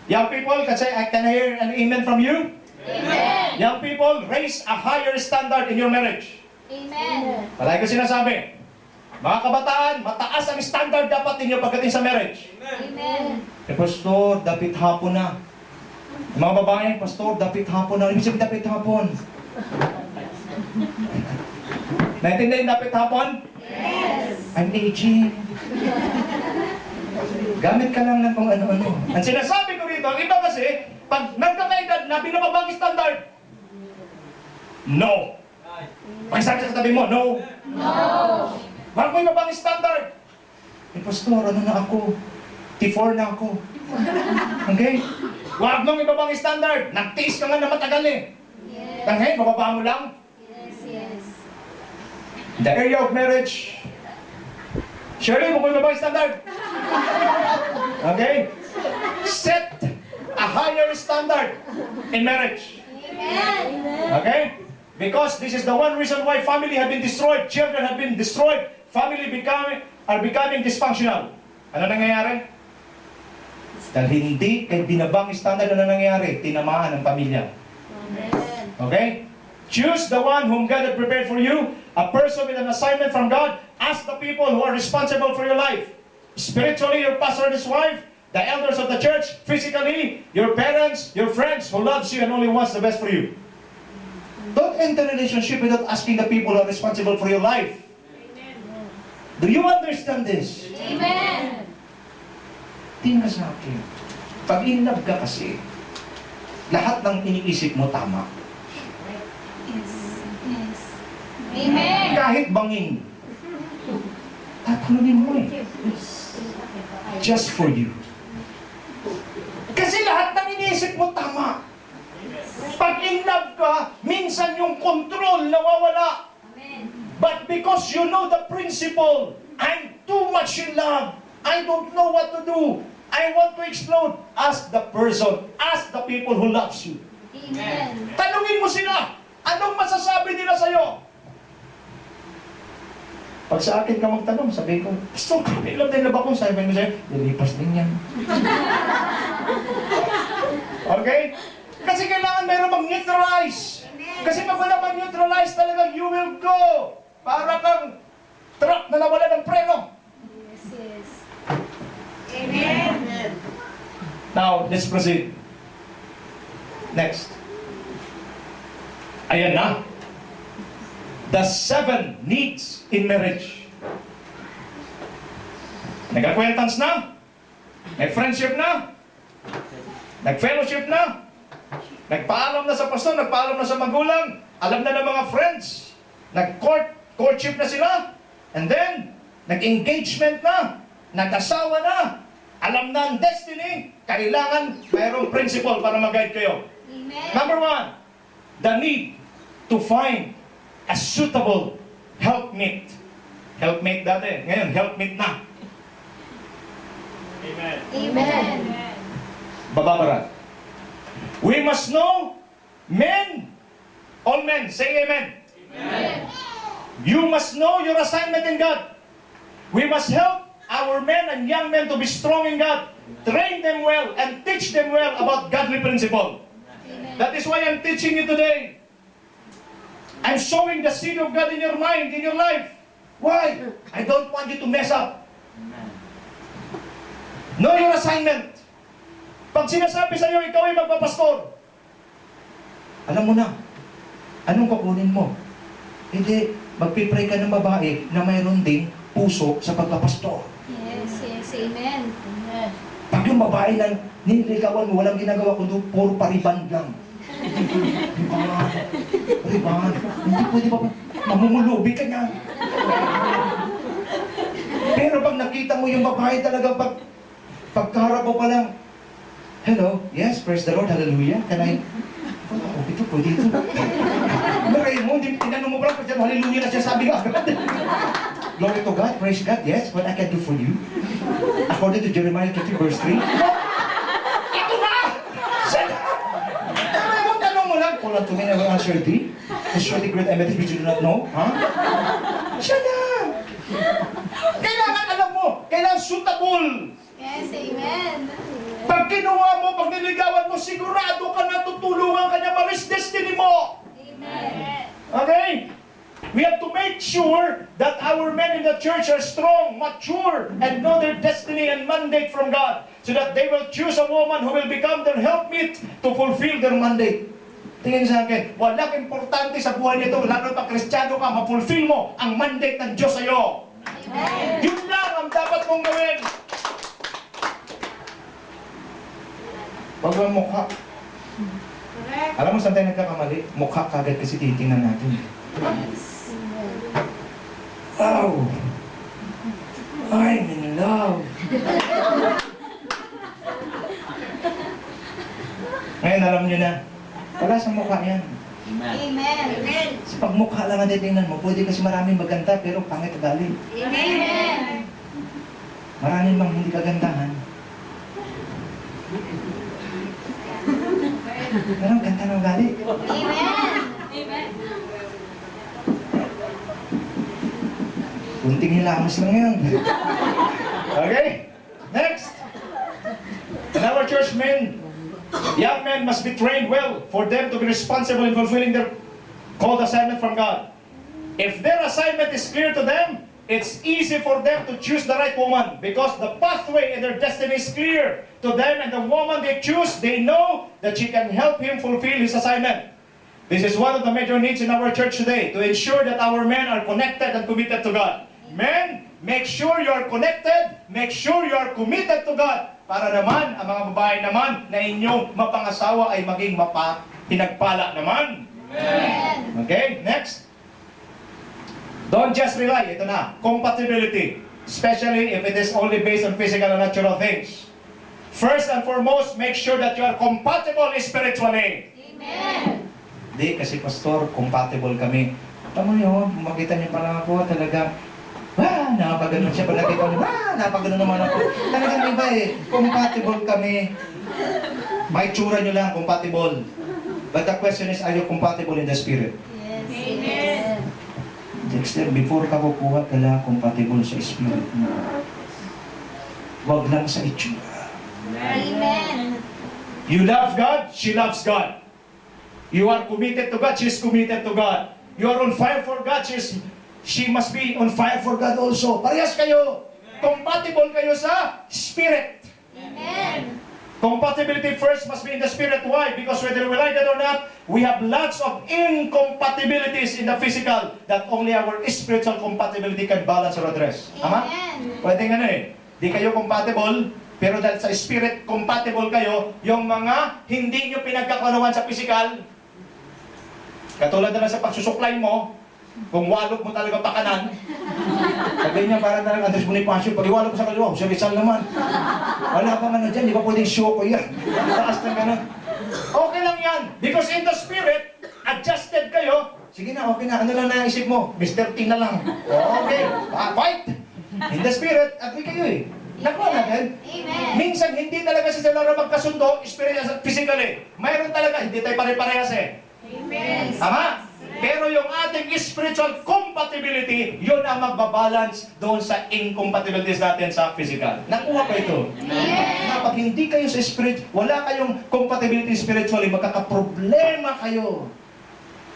Young people, can I hear an amen from you? Amen. Young people, raise a higher standard in your marriage. Amen. Palagi ko sinasabi, Mga kabataan, mataas ang standard dapat ninyo pagdating sa marriage. Amen. Pastor, dapit hapon na. Mga babae, Pastor, dapit hapon na. Ibig sabihin, dapit hapon. Naintindihan dapit hapon? Yes. I'm aging. Gamit ka lang ng kung ano-ano. Ang sinasabi ko rito, ang iba kasi, pag nagkakaedad na binababang standard, no. Pagsabi sa tabi mo, no. No. Wag mo ibabang standard. Pastor, ano na ako? T4 na ako. Okay? Wag mong ibabang standard. Nagtiis ka nga na matagal eh. Yes. Tanghay, bababa mo lang. Yes, yes. The area of marriage. Shirley, mo ibabang standard. Okay? Set a higher standard in marriage. Amen. Okay? Because this is the one reason why family have been destroyed, children have been destroyed, family are becoming dysfunctional. Ano nangyayari? Dahil hindi kay binabang standard na nangyayari, tinamaan ang pamilya. Amen. Okay? Choose the one whom God had prepared for you, a person with an assignment from God. Ask the people who are responsible for your life. Spiritually, your pastor and his wife, the elders of the church, physically, your parents, your friends who loves you and only wants the best for you. Don't enter a relationship without asking the people who are responsible for your life. Do you understand this? Amen. Tingnan sa akin. Pag in love ka kasi, lahat ng iniisip mo tama. Yes. Yes. Amen. Kahit bangin. Tatanungin mo eh. Just for you. Kasi lahat ng iniisip mo tama. Pag in love ka, minsan yung control nawawala. Amen. But because you know the principle, I'm too much in love. I don't know what to do. I want to explode. Ask the person. Ask the people who loves you. Amen. Tanungin mo sila. Anong masasabi nila sa'yo? Pag sa akin ka magtanong, sabihin ko, Pastor, ilan din na ba kung sabi mo sa'yo? Nilipas din yan. Okay? Kasi kailangan meron mag-neutralize. Kasi pag wala mag-neutralize talaga, you will go. Para kang truck na nawala ng preno. Yes, yes. Amen. Now, let's proceed. Next. Ayan na. The 7 needs in marriage. Nag-acquaintance na. Nag-friendship na. Nag-fellowship na. Nagpaalam na sa pastor, nagpaalam na sa magulang. Alam na ng mga friends. Nag-courtship na sila. And then, nag-engagement na. Nag-asawa na. Alam na ang destiny. Kailangan mayroong principle para mag-guide kayo. Amen. Number 1, the need to find a suitable helpmate. Helpmate dati. Ngayon, helpmate na. Amen. Amen. Bababara. We must know men. All men, say amen. Amen. You must know your assignment in God. We must help our men and young men to be strong in God. Train them well and teach them well about godly principle. Amen. That is why I'm teaching you today. I'm sowing the seed of God in your mind, in your life. Why? I don't want you to mess up. Know your assignment. Pag sinasabi sa iyo, ikaw ay magpapastor, alam mo na, anong kukunin mo? Hindi, magpipray ka ng babae na mayroon ding puso sa pagpapastor. Yes, yes. Amen. Amen. Pag yung babae na nililigawan mo, walang ginagawa kundi puro pariban lang. Riban. Hindi pwede pa, mamumulubi ka niya. Pero pag nakita mo yung babae talaga, pagkaharap mo pa lang, hello, yes, praise the Lord, hallelujah, can I? Oh, ito, pwede ito. Maray mo, tinanong mo pa lang, hallelujah na siya sabi agad. Glory to God, praise God, yes, what I can do for you. According to Jeremiah 30 verse 3. Ito na! Siya na! Tanong mo lang, call unto me, I will answer thee. The surely great and mighty which you do not know. Ha? Siya na! Kailangan alam mo, kailangan suitable. Yes, amen. Pag kinuha mo, pag niligawan mo, sigurado ka na tutulungan ka niya ma-reach destiny mo. Amen. Okay? We have to make make sure that our men in the church are strong, mature, and know their destiny and mandate from God, so that they will choose a woman who will become their helpmeet to fulfill their mandate. Tingin sa akin, walang importante sa buhay nito, lalo pa Kristiyano ka, mapulfill mo ang mandate ng Diyos sa iyo. Amen. Yun lang ang dapat mong gawin. Huwag mo mukha. Correct. Alam mo saan tayo nagkakamali? Mukha kagad kasi titingnan natin. Oh, I'm in love. Ngayon alam nyo na, wala sa mukha yan. Amen. Sa pagmukha lang ang titingnan mo, pwede kasi maraming maganda pero pangit ugali. Amen. Maraming mang hindi kagandahan. Pero ang ganda ng ugali. Amen. Amen. Kunting hilamos lang yan. Okay? Next. In our church men, young men must be trained well for them to be responsible in fulfilling their called assignment from God. If their assignment is clear to them, it's easy for them to choose the right woman because the pathway in their destiny is clear to them, and the woman they choose, they know that she can help him fulfill his assignment. This is one of the major needs in our church today, to ensure that our men are connected and committed to God. Men, make sure you are connected, make sure you are committed to God, para naman ang mga babae naman na inyong mapangasawa ay maging pinagpala naman. Amen. Okay, next. Don't just rely, ito na, compatibility, especially if it is only based on physical and natural things. First and foremost, make sure that you are compatible spiritually. Amen. Hindi, kasi pastor, compatible kami. Tama nyo, makita niyo pala ako, talagang, napaganon siya. Pag nakita niyo, napaganon naman ako. Talagang iba eh, compatible kami. May tsura niyo lang, compatible. But the question is, are you compatible in the spirit? Yes. Amen. Dexter, before ka kukuha, kailangan compatible sa spirit mo. Huwag lang sa itsura. Amen. You love God, she loves God. You are committed to God, she is committed to God. You are on fire for God, she must be on fire for God also. Parehas kayo. Compatible kayo sa spirit. Amen. Compatibility first must be in the spirit. Why? Because whether we like it or not, we have lots of incompatibilities in the physical that only our spiritual compatibility can balance or address. Tama? Amen. Pwede nga eh. Di kayo compatible, pero dahil sa spirit compatible kayo, yung mga hindi nyo pinagkakaroon sa physical, katulad na lang sa pagsusuklay mo, kung walog mo talaga pakanan, sabihin niya parang talagang Andres Bonifacio, pag iwalog ko sa kaliwa, si Rizal naman. Wala pa man na dyan, di ba pwedeng show ko yan? Taas na gano'n. Okay lang yan, because in the spirit, adjusted kayo. Sige na, okay na, ano lang naisip mo? Mr. T na lang. Okay, fight! In the spirit, agree kayo eh. Nakuha natin. Amen. Minsan, hindi talaga sila magkasundo, spiritual at physically. Mayroon talaga, hindi tayo pare-parehas eh. Amen. Tama? Pero yung ating spiritual compatibility, yun ang magbabalance doon sa incompatibilities natin sa physical. Nakuha ko ito. Amen. Kapag hindi kayo sa spirit, wala kayong compatibility spiritually, magkakaproblema kayo.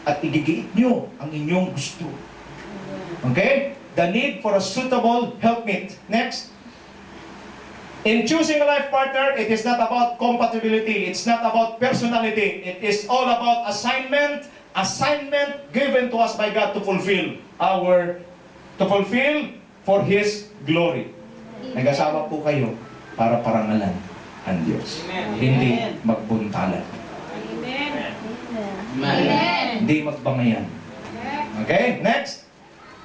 At igigiit nyo ang inyong gusto. Okay? The need for a suitable helpmate. Next. In choosing a life partner, it is not about compatibility. It's not about personality. It is all about assignment given to us by God to fulfill for His glory. Nag-asawa po kayo para parangalan ang Diyos. Hindi magbuntalan. Amen. Amen. Hindi magbangayan. Okay? Next.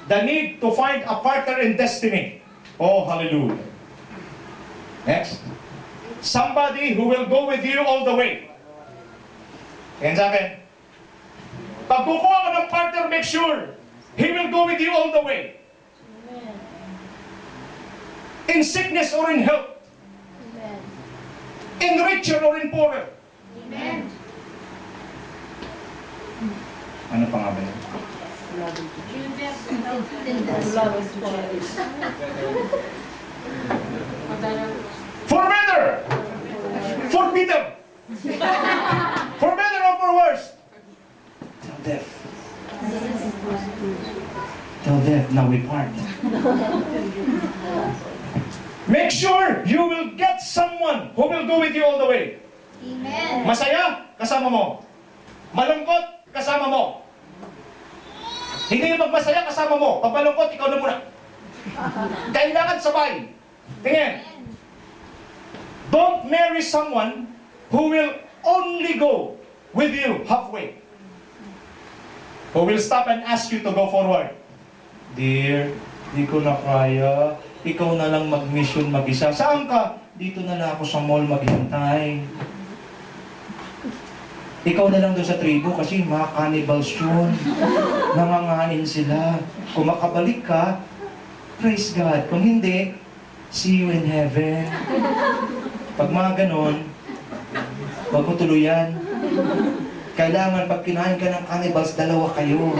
The need to find a partner in destiny. Oh, hallelujah. Next. Somebody who will go with you all the way. Yan sa akin. Pag kukuha ka ng partner, make sure he will go with you all the way. In sickness or in health. Amen. In richer or in poorer. Amen. Ano pa nga ba yun? For better! For better! For better or for worse? Tell death. Tell death, now we part. Make sure you will get someone who will go with you all the way. Amen. Masaya, kasama mo. Malungkot, kasama mo. Hindi yung magmasaya, kasama mo. Pag malungkot, ikaw na muna. Kailangan sabay. Tingin. Don't marry someone who will only go with you halfway. Who will stop and ask you to go forward. Dear, di ko na kaya. Ikaw na lang mag-mission mag-isa. Saan ka? Dito na lang ako sa mall maghintay. Ikaw na lang doon sa tribo kasi mga cannibals yun. Nangangain sila. Kung makabalik ka, praise God. Kung hindi, see you in heaven. Pag mga ganon, huwag mo tuluyan. Kailangan pag kinain ka ng cannibals, dalawa kayo.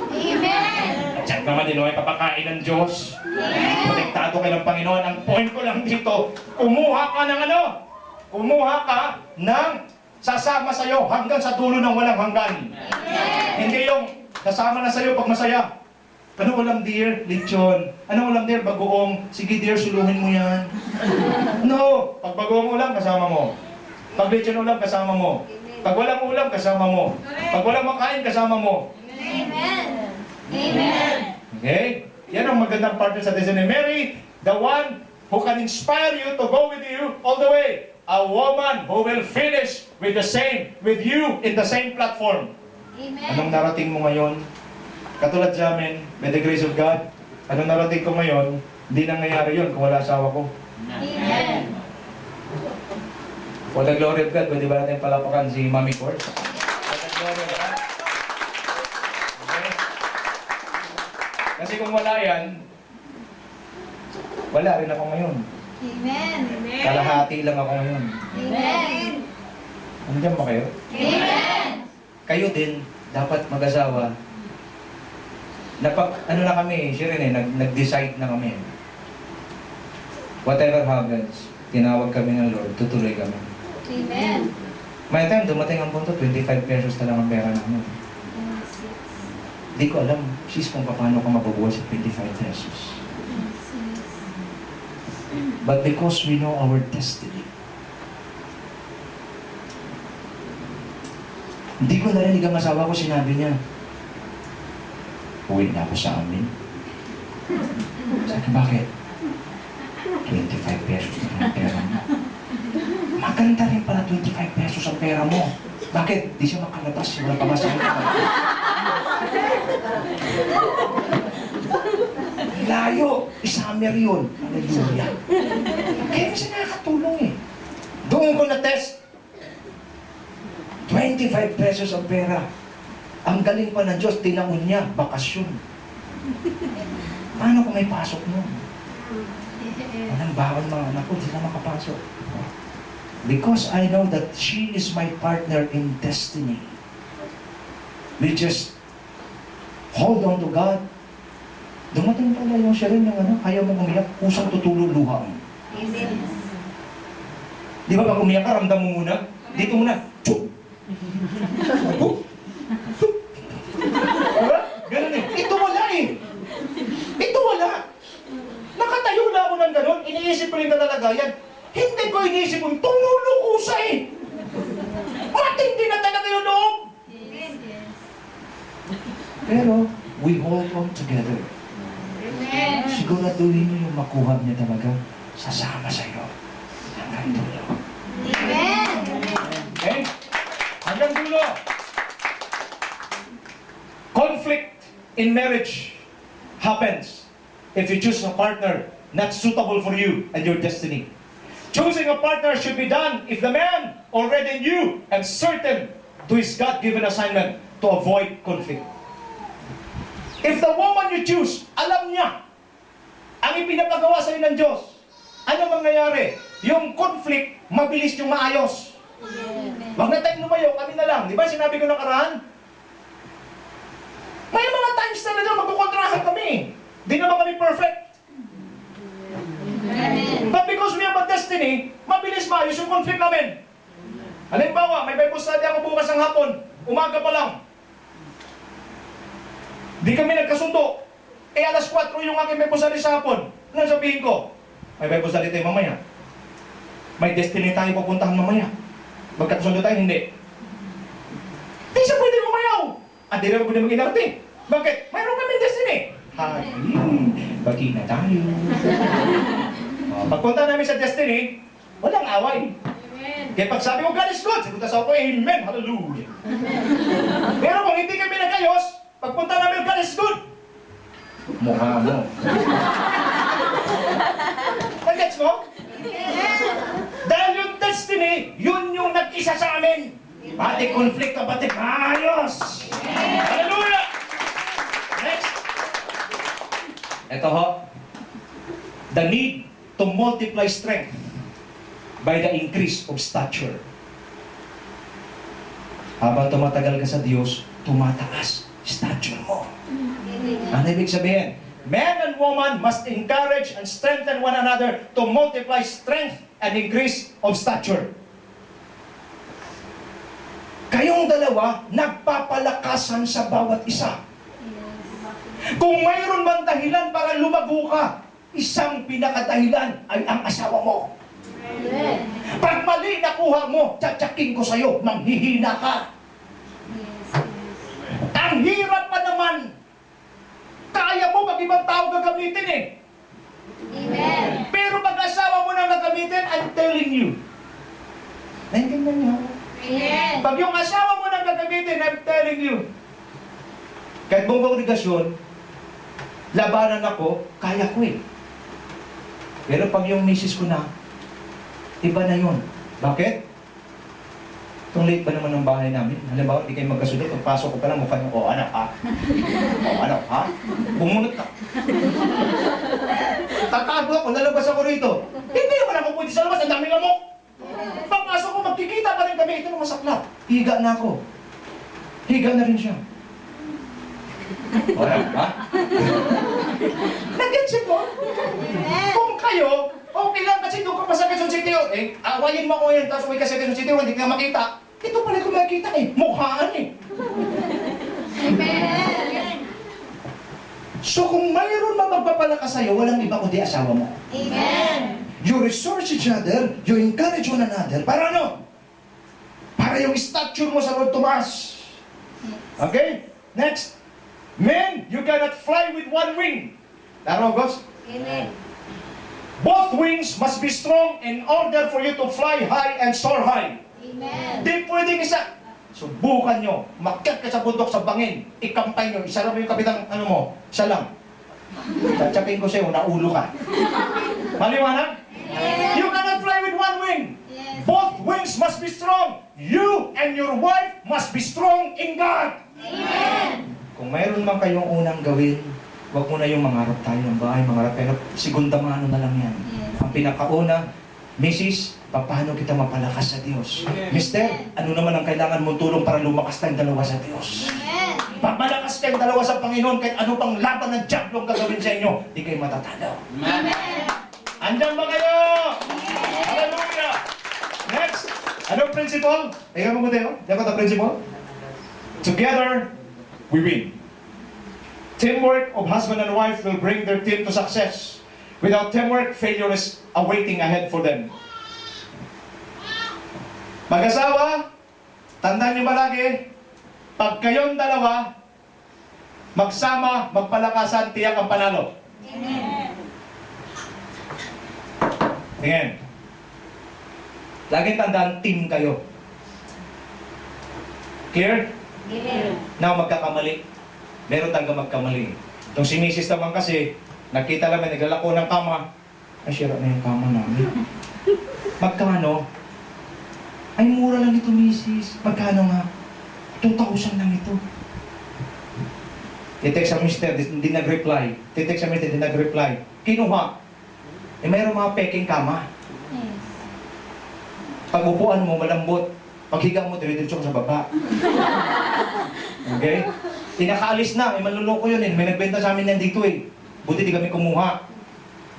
Amen. Diyan naman din ay papakain ng Diyos. Protektado kayo ng Panginoon. Ang point ko lang dito, kumuha ka ng ano? Kumuha ka ng sasama sa'yo hanggang sa dulo ng walang hanggan. Hindi yung sasama na sa'yo pag masaya. Ano ulam dear? Lechon. Ano ulam dear? Bagoong. Sige dear, suluhin mo yan. No! Pag bagoong ulam, kasama mo. Pag lechon ulam, kasama mo. Pag walang ulam, kasama mo. Pag walang makain, kasama mo. Amen. Amen. Okay? Yan ang magandang partner sa Destiny. Mary, the one who can inspire you to go with you all the way. A woman who will finish with you in the same platform. Amen. Anong narating mo ngayon? Katulad sa amin, by the grace of God, anong narating ko ngayon, hindi nangyayari yun kung wala asawa ko. Amen. For the glory of God, pwede ba natin palapakan si Mami Course? For the glory of God. Okay? Kasi kung wala yan, wala rin ako ngayon. Amen. Kalahati lang ako ngayon. Amen. Nandiyan ba kayo? Amen. Kayo din, dapat mag-asawa. Ano na kami, siya rin nag-decide na kami. Whatever happens, tinawag kami ng Lord, tutuloy kami. Amen. May time, dumating ang punto, 25 pesos na lang ang pera namin. Hindi ko alam, sis, kung paano ka mabubuhay sa 25 pesos. But because we know our destiny, hindi ko narinig ang asawa ko, sinabi niya, uwi na ako sa amin. Sabi ko, bakit? 25 pesos na ang pera mo. Maganda rin pala 25 pesos ang pera mo. Bakit? Di siya makalabas, wala pa masakit. Layo! Isummer yun. Hallelujah. Kaya kasi nakakatulong eh. Doon ko na-test. 25 pesos ang pera. Ang galing pa ng Diyos, tinaon niya, bakasyon. Paano kung may pasok mo? Walang bawal mga anak ko, hindi na makapasok. Because I know that she is my partner in destiny. We just hold on to God. Dumating pala yung siya rin yung ayaw mong umiyak, kusang tutulo luha mo. Amen. Di ba pag umiyak ka, ramdam mo muna? Dito muna. Chuk! Diba? Ganun eh. Ito wala eh. Ito wala. Nakatayo na ako ng ganun, iniisip ko rin na talaga yan. Hindi ko iniisip kung tumulo kusa eh. Matindi na talaga yung loob. Pero, we hold on together. Amen. Siguraduhin niyo yung makuha niya talaga sasama sa'yo. Hanggang dulo. Amen. Okay? Hanggang dulo. Conflict in marriage happens if you choose a partner not suitable for you and your destiny. Choosing a partner should be done if the man already knew and certain to his God-given assignment to avoid conflict. If the woman you choose, alam niya ang ipinapagawa sa iyo ng Diyos, ano mangyayari? Yung conflict, mabilis yung maayos. Wag na tayong lumayo, kami na lang. Di ba sinabi ko nakaraan? May mga times talaga magkukontrahan kami. Di naman kami perfect. Amen. But because we have a destiny, mabilis maayos yung conflict namin. Halimbawa, may Bible study ako bukas ng hapon, umaga pa lang. Di kami nagkasundo. Eh, alas 4 yung aking Bible study sa hapon. Ano sabihin ko? May Bible study tayo mamaya. May destiny tayo pupuntahan mamaya. Magkakasundo tayo, hindi. Di siya pwede lumayaw. At di naman pwede mag-inarte. Bakit? Mayroon kami destiny. Hagi, bagi na tayo. Pagpunta namin sa destiny, walang away. Kaya pag sabi ko, God is good, sagot sa ako, Amen, Hallelujah. Pero kung hindi kami nagayos, pagpunta namin, God is good. Mukha mo. Nag-gets mo? Dahil yung destiny, yun yung nag-isa sa amin. Pati conflict na pati ayos. Hallelujah! Next. Ito ho. The need to multiply strength by the increase of stature. Habang tumatagal ka sa Diyos, tumataas stature mo. Ano ibig sabihin? Man and woman must encourage and strengthen one another to multiply strength and increase of stature. Kayong dalawa, nagpapalakasan sa bawat isa. Kung mayroon bang dahilan para lumago ka, isang pinakadahilan ay ang asawa mo. Pag mali nakuha mo, tsatsaking ko sa'yo, manghihina ka. Ang hirap pa naman. Kaya mo pag ibang tao gagamitin eh. Amen. Pero pag asawa mo nang gagamitin, I'm telling you. Naintindihan niyo? Amen. Pag yung asawa mo nang gagamitin, I'm telling you. Kahit buong kongregasyon, labanan ako, kaya ko eh. Pero pag yung misis ko na, iba na yun. Bakit? Itong late pa naman ng bahay namin. Halimbawa, di kayo magkasunod. Pagpasok ko pa lang, mukha niyo, oh anak ha? Oh anak ha? Bumunot ka. Tatago ako, lalabas ako rito. Hindi naman ako pwede sa labas, ang daming lamok. Pagpasok ko, magkikita pa rin kami. Ito naman saklap. Higa na ako. Higa na rin siya. O yan, ha? Nag-gets mo? Kung kayo, okay lang kasi doon ka pa sa Quezon City. Eh, awayin mo ko yan, tapos uwi ka sa Quezon City, hindi ka makita. Ito pala kung makikita eh, mukhaan eh. Amen. So kung mayroon na magpapalakas sa'yo, walang iba kundi asawa mo. Amen. You resource each other, you encourage one another. Para ano? Para yung stature mo sa Lord tumaas. Okay? Next. Men, you cannot fly with one wing. Taro, boss? Amen. Both wings must be strong in order for you to fly high and soar high. Amen. Di pwedeng isa. Subukan nyo. Makyat ka sa bundok sa bangin. Ikampay nyo. Isarap mo yung kapitang, ano mo, isa lang. Tatsakin ko sa'yo, naulo ka. Maliwanag? You cannot fly with one wing. Yes. Both wings must be strong. You and your wife must be strong in God. Amen. Kung mayroon man kayong unang gawin, huwag mo na yung mangarap tayo ng bahay, mangarap tayo. Segunda mano na lang yan. Yes. Ang pinakauna, Mrs., paano kita mapalakas sa Diyos? Mister, ano naman ang kailangan mong tulong para lumakas tayong dalawa sa Diyos? Amen. Pag malakas kayong dalawa sa Panginoon, kahit ano pang laban ng diablo ang gagawin sa inyo, di kayo matatalo. Amen. Andyan ba kayo? Hallelujah! Next, anong principle? Tingnan mo mo tayo. Diyan the principle? Together, we win. Teamwork of husband and wife will bring their team to success. Without teamwork, failure is awaiting ahead for them. Mag-asawa, tandaan niyo palagi, pag kayong dalawa, magsama, magpalakasan, tiyak ang panalo. Amen. Tingin. Lagi tandaan, team kayo. Clear? Amen. Now, magkakamali. Meron talaga magkamali. Itong si Mrs. naman kasi, nakita namin, naglalako ng kama. Ay, sira na yung kama namin. Magkano? Ay, mura lang ito, Mrs. Magkano nga? 2,000 lang ito. Titext sa mister, hindi nag-reply. Titext sa mister, hindi nag-reply. Kinuha. Eh, mayroong mga peking kama. Yes. Pag upuan mo, malambot. Pag higa mo, dire-diretso ka sa baba. Okay? Inakaalis na, may manluloko yun eh. May nagbenta sa amin yan dito eh. Buti di kami kumuha.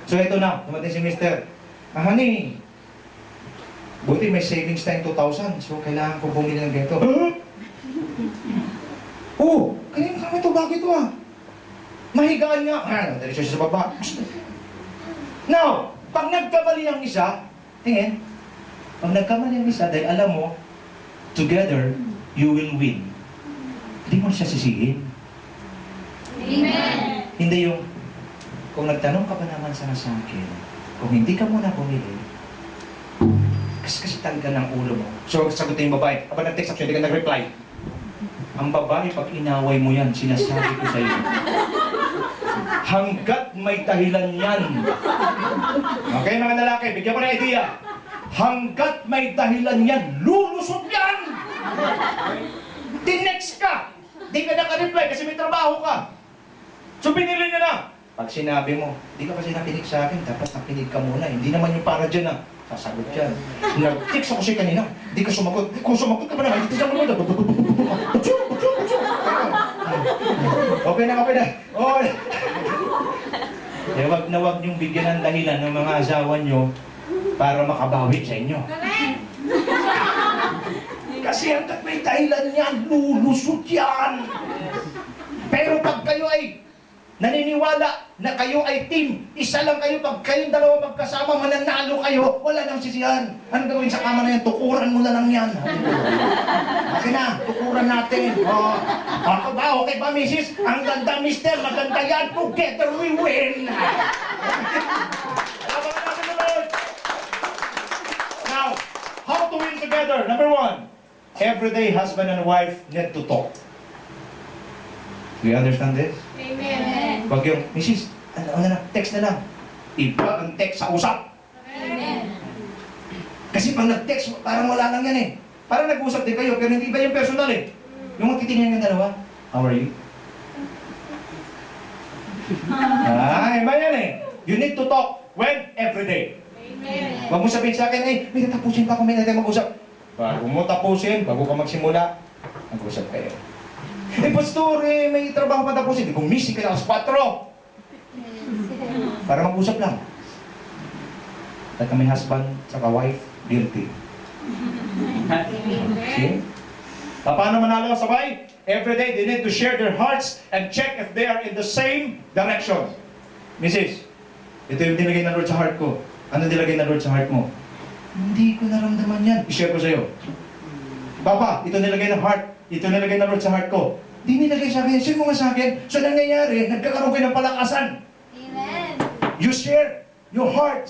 So ito na, dumating si mister. Honey, buti may savings tayong 2,000. So kailangan ko bumili ng ganito. Oh, kanina kami ito, bakit ito ah? Mahigaan nga. Diretso siya sa baba. Now, pag nagkamali ang isa, tingin, pag nagkamali ang isa, dahil alam mo, together, you will win. Hindi mo siya sisihin. Amen. Hindi yung, kung nagtanong ka pa naman sana sa akin, kung hindi ka muna pumili, kasi talaga ng ulo mo. So, sagutin yung babae. Kapag nag-text ako, hindi ka nag-reply. Ang babae, pag inaway mo yan, sinasabi ko sa iyo. Hanggat may dahilan yan. Okay, mga lalaki, bigyan mo na idea. Hanggat may dahilan yan, lulusot yan! Tinext ka! Di ka naka-reply kasi may trabaho ka. So, pinili niya na. Pag sinabi mo, di ka kasi nakinig sa akin, dapat nakinig ka muna. Hindi naman yung para dyan na sasagot yan. Nag-text ako siya kanina, di ka sumagot. Kung sumagot ka ba naman, hindi ka sumagot. Okay na. Oh. Eh, wag na wag niyong bigyan ng dahilan ng mga asawa niyo para makabawi sa inyo. Kasi hanggat may dahilan yan, lulusot yan. Pero pag kayo ay naniniwala na kayo ay team, isa lang kayo, pag kayong dalawa magkasama, mananalo kayo, wala nang sisihan. Anong gagawin sa kama na yan? Tukuran mo na lang yan. Okay na, tukuran natin. Ako ba? Okay ba, misis? Ang ganda, mister. Maganda yan. Together we win. Laban natin na Lord. Now, how to win together? Number one, everyday husband and wife need to talk. Do you understand this? Amen. Wag yung, misis, ano na, text na lang. Iba ang text sa usap. Amen. Kasi pag nag-text, parang wala lang yan eh. Parang nag-usap din kayo, pero hindi ba yung personal eh. Yung magtitingnan yung dalawa, how are you? Iba yan eh. You need to talk when? Every day. Amen. Wag mo sabihin sa akin, may tatapusin pa ako, may natin mag-usap. Bago mo tapusin, bago ka magsimula, mag-usap kayo. Pastor, may trabaho pa tapusin. Kung missing ka na alas 4. Para mag-usap lang. At kami husband, saka wife, guilty. See? Paano manalo sabay? Every day, they need to share their hearts and check if they are in the same direction. Mrs., ito yung nilagay na Lord sa heart ko. Ano nilagay na Lord sa heart mo? Hindi ko naramdaman yan. I-share ko sa'yo. Papa, ito nilagay na heart. Ito nilagay na Lord sa heart ko. Di nilagay sa akin. Share mo nga sa akin. So nangyayari, nagkakaroon kayo ng palakasan. Amen. You share your heart.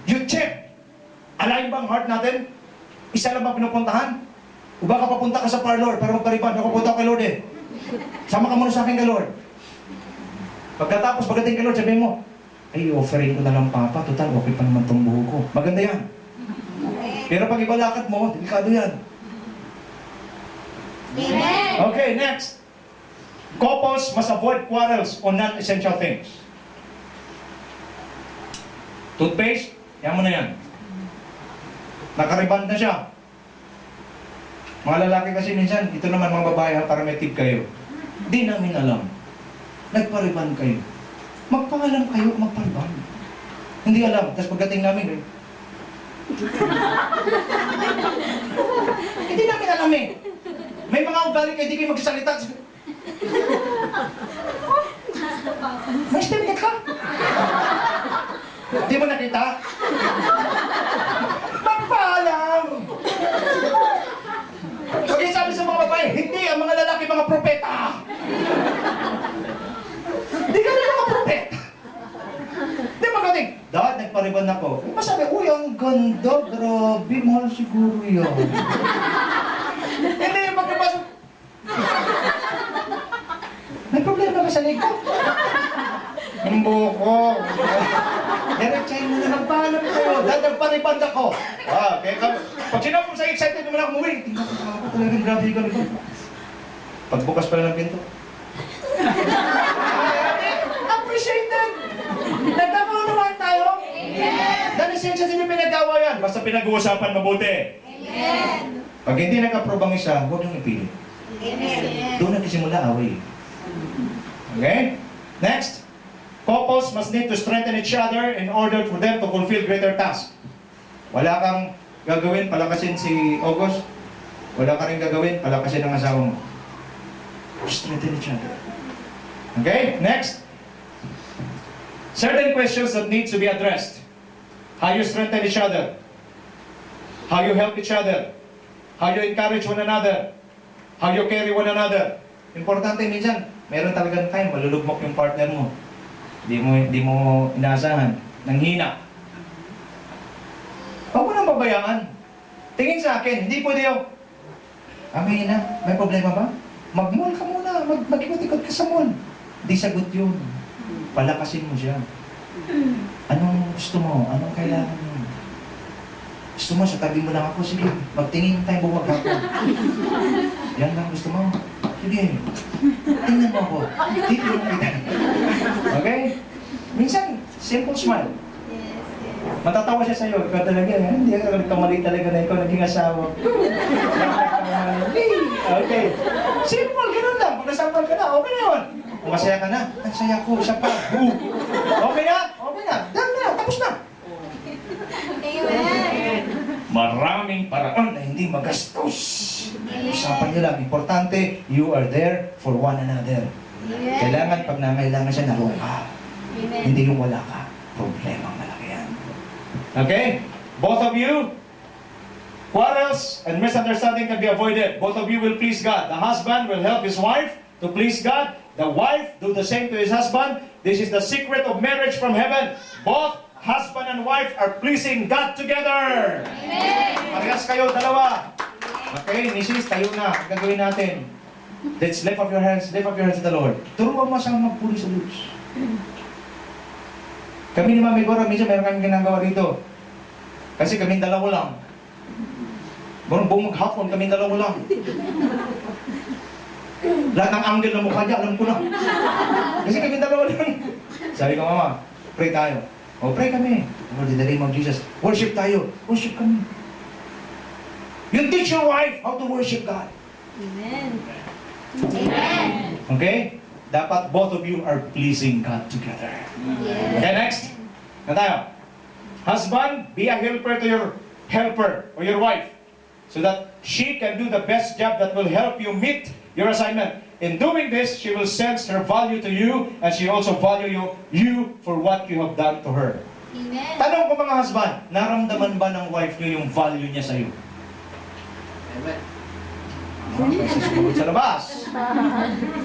You check. Alayin ba ang heart natin? Isa lang ba pinupuntahan? O baka papunta ka sa parlor para magpariban. Ako punta ko kay Lord eh. Sama ka muna sa akin kay Lord. Pagkatapos, pagdating kay Lord, sabihin mo, ay, offering ko na lang Papa. Total, okay pa naman tong buho ko. Maganda yan. Pero pag ibalakad mo, delikado yan. Amen. Okay, next. Couples must avoid quarrels on non-essential things. Toothpaste, yan mo na yan. Nakariband na siya. Mga lalaki kasi minsan, ito naman mga babae para may tip kayo. Di namin alam. Nagpariband kayo. Magpangalam kayo, magpariband. Hindi alam. Tapos pagdating namin, hindi namin alam eh. May mga ugali kayo, hindi kayo magsasalita. May step ka? Di mo nakita? Magpaalam! Okay, sabi sa mga babae, hindi ang mga lalaki mga propeta. Hindi kami mga propeta. Di ba gating? Dad, nagpariban ako. Masabi, uy, ang ganda, grabe, mahal siguro yan. Hindi, magkabasa. May problema ba sa leg ko? Ang buko. Diretsahin mo na ng paalam kayo. Dahil nagpariband ako. Okay, pag sinabi mo sa excited naman ako, umuwi. Tingnan ko ako talagang grabe yung ganito. Pagbukas pala ng pinto. Appreciated! Nagkakaunawaan tayo? Amen. Dahil siya din yung pinagawa yan. Basta pinag-uusapan mabuti. Amen. Pag hindi nag-approve ang isa, huwag niyong ipili. Amen. Doon nagsisimula away. Okay? Next. Couples must need to strengthen each other in order for them to fulfill greater tasks. Wala kang gagawin, palakasin si August. Wala ka rin gagawin, palakasin ang asawa mo. Strengthen each other. Okay, next. Certain questions that need to be addressed. How you strengthen each other. How you help each other. How you encourage one another. How you carry one another. Importante minsan, meron talagang time, malulugmok yung partner mo. Di mo inaasahan. Nanghina. Huwag mo nang babayaan. Tingin sa akin, hindi pwede yung, may problema ba? Mag-mall ka muna, mag-ikot-ikot ka sa mall. Di sagot yun. Palakasin mo siya. Anong gusto mo? Anong kailangan mo? Gusto mo, sa tabi mo lang ako. Sige, magtingin tayo bumaghapon. Yan lang gusto mo. Sige, tingnan mo ako. Dito yung kita. Okay? Minsan, simple smile. Matatawa siya sa'yo. Ikaw talaga, hindi ka nagkamali talaga na ikaw naging asawa. Okay. Simple, ganun lang. Pag nasampal ka na, okay na yun. Kung masaya ka na, ang saya ko, isa pa. Okay na? Okay na. Dahil na, tapos na. Amen. Maraming paraan na hindi magastos. Usapan niyo lang, importante, you are there for one another. Amen. Kailangan pag nangailangan siya, naroon ka. Amen. Hindi yung wala ka. Problema ang malaki yan. Okay? Both of you, quarrels and misunderstanding can be avoided. Both of you will please God. The husband will help his wife to please God. The wife do the same to his husband. This is the secret of marriage from heaven. Both husband and wife are pleasing God together. Amen. Parehas kayo, dalawa. Okay, Mrs., tayo na. Ang gagawin natin. Let's lift up your hands to the Lord. Turuan mo siyang magpuri sa Diyos. Kami ni Mami Gora, minsan meron kami ginagawa dito. Kasi kaming dalawa lang. Buong maghapon, kaming dalawa lang. Lahat ng angle ng mukha niya, alam ko na. Kasi kaming dalawa lang. Sabi ko, Mama, pray tayo. O, pray kami. Lord, in the name of Jesus. Worship tayo. Worship kami. You teach your wife how to worship God. Amen. Amen. Okay? Dapat both of you are pleasing God together. Yes. Okay, next. Na tayo. Husband, be a helper to your helper or your wife so that she can do the best job that will help you meet your assignment. In doing this, she will sense her value to you and she also value you for what you have done to her. Amen. Tanong ko mga husband, naramdaman ba ng wife niyo yung value niya sa iyo? Amen. Kasi sumunod sa labas.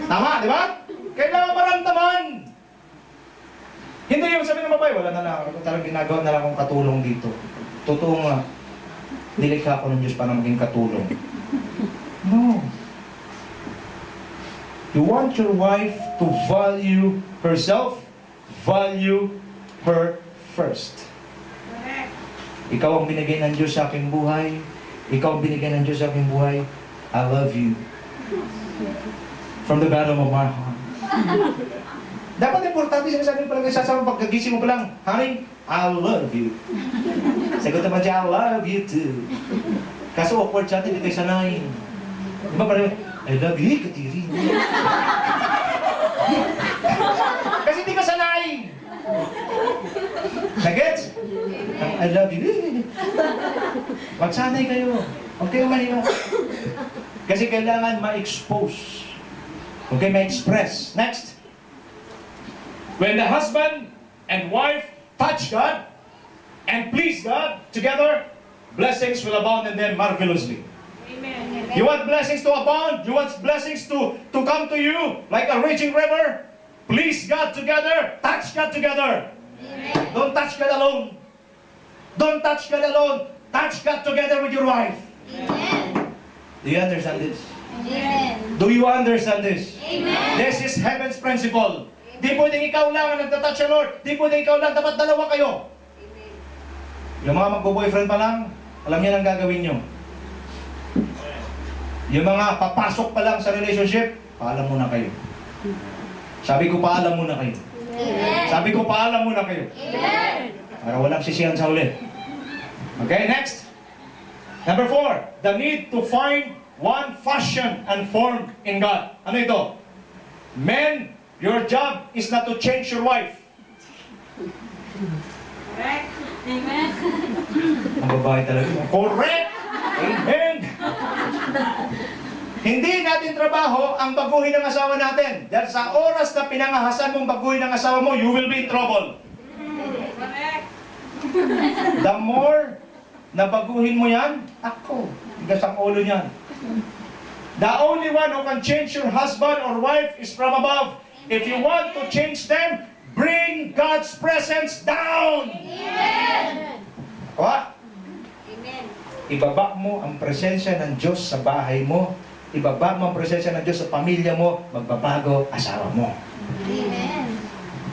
Tama, di ba? Kailangan maramdaman. Hindi yung sabi ng babae, wala na lang. Talagang ginagawa na lang akong katulong dito. Totoo nga, nilikha ko ng Diyos para maging katulong. No. You want your wife to value herself, value her first. Ikaw ang binigay ng Diyos sa aking buhay. Ikaw ang binigay ng Diyos sa aking buhay. I love you. From the bottom of my heart. Dapat importante sinasabi mo pala sa asawa pagkagising mo pa lang, honey, I love you. Sagot naman siya, I love you too. Kaso awkward siya, hindi tayo sanayin. Di ba parang, I love you, katiri. Kasi hindi ka sanayin. Nagets? I love you. Magsanay kayo. Huwag kayo maniwa. Kasi kailangan ma-expose. Okay, ma-express. Next. When the husband and wife touch God and please God together, blessings will abound in them marvelously. Amen. You want blessings to abound? You want blessings to come to you like a raging river? Please God together. Touch God together. Amen. Don't touch God alone. Don't touch God alone. Touch God together with your wife. Amen. Do you understand this? Amen. Do you understand this? Amen. This is heaven's principle. Di pwedeng ikaw lang ang nagtatouch sa Lord. Di pwedeng ikaw lang. Dapat dalawa kayo. Yung mga magbo-boyfriend pa lang, alam niyo ang gagawin nyo. Yung mga papasok pa lang sa relationship, paalam muna kayo. Sabi ko, paalam muna kayo. Amen. Sabi ko, paalam muna kayo. Amen. Para walang sisihan sa huli. Okay, next. Number 4, the need to find one fashion and form in God. Ano ito? Men, your job is not to change your wife. Correct. Amen. Ang babae talaga. Correct! Amen! Hindi natin trabaho ang baguhin ng asawa natin. Dahil sa oras na pinangahasan mong baguhin ng asawa mo, you will be in trouble. The more na baguhin mo yan, ako, tigas ang ulo niyan. The only one who can change your husband or wife is from above. If you want to change them, bring God's presence down. Amen. Wa? Amen. Ibaba mo ang presensya ng Diyos sa bahay mo. Ibaba mo ang presensya ng Diyos sa pamilya mo. Magbabago asawa mo. Amen.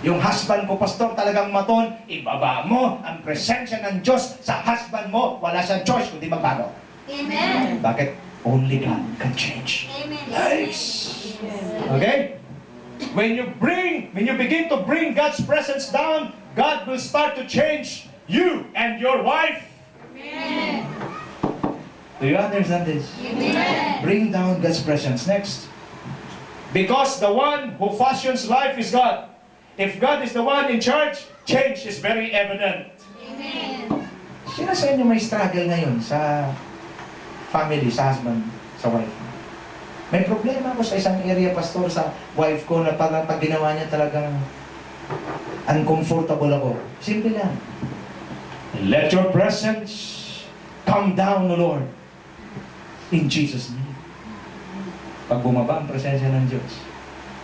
Yung husband ko, pastor, talagang maton. Ibaba mo ang presensya ng Diyos sa husband mo. Wala siyang choice kundi magbago. Amen. Bakit? Only God can change Amen. lives. Okay? When you begin to bring God's presence down, God will start to change you and your wife. Amen. Do you understand this? Amen. Bring down God's presence. Next. Because the one who fashions life is God. If God is the one in charge, change is very evident. Amen. Sino sa inyo may struggle ngayon sa family, sa husband, sa wife? May problema ako sa isang area, pastor, sa wife ko na parang pag ginawa niya talagang uncomfortable ako. Simple lang. Let your presence come down, O Lord. In Jesus' name. Pag bumaba ang presensya ng Diyos,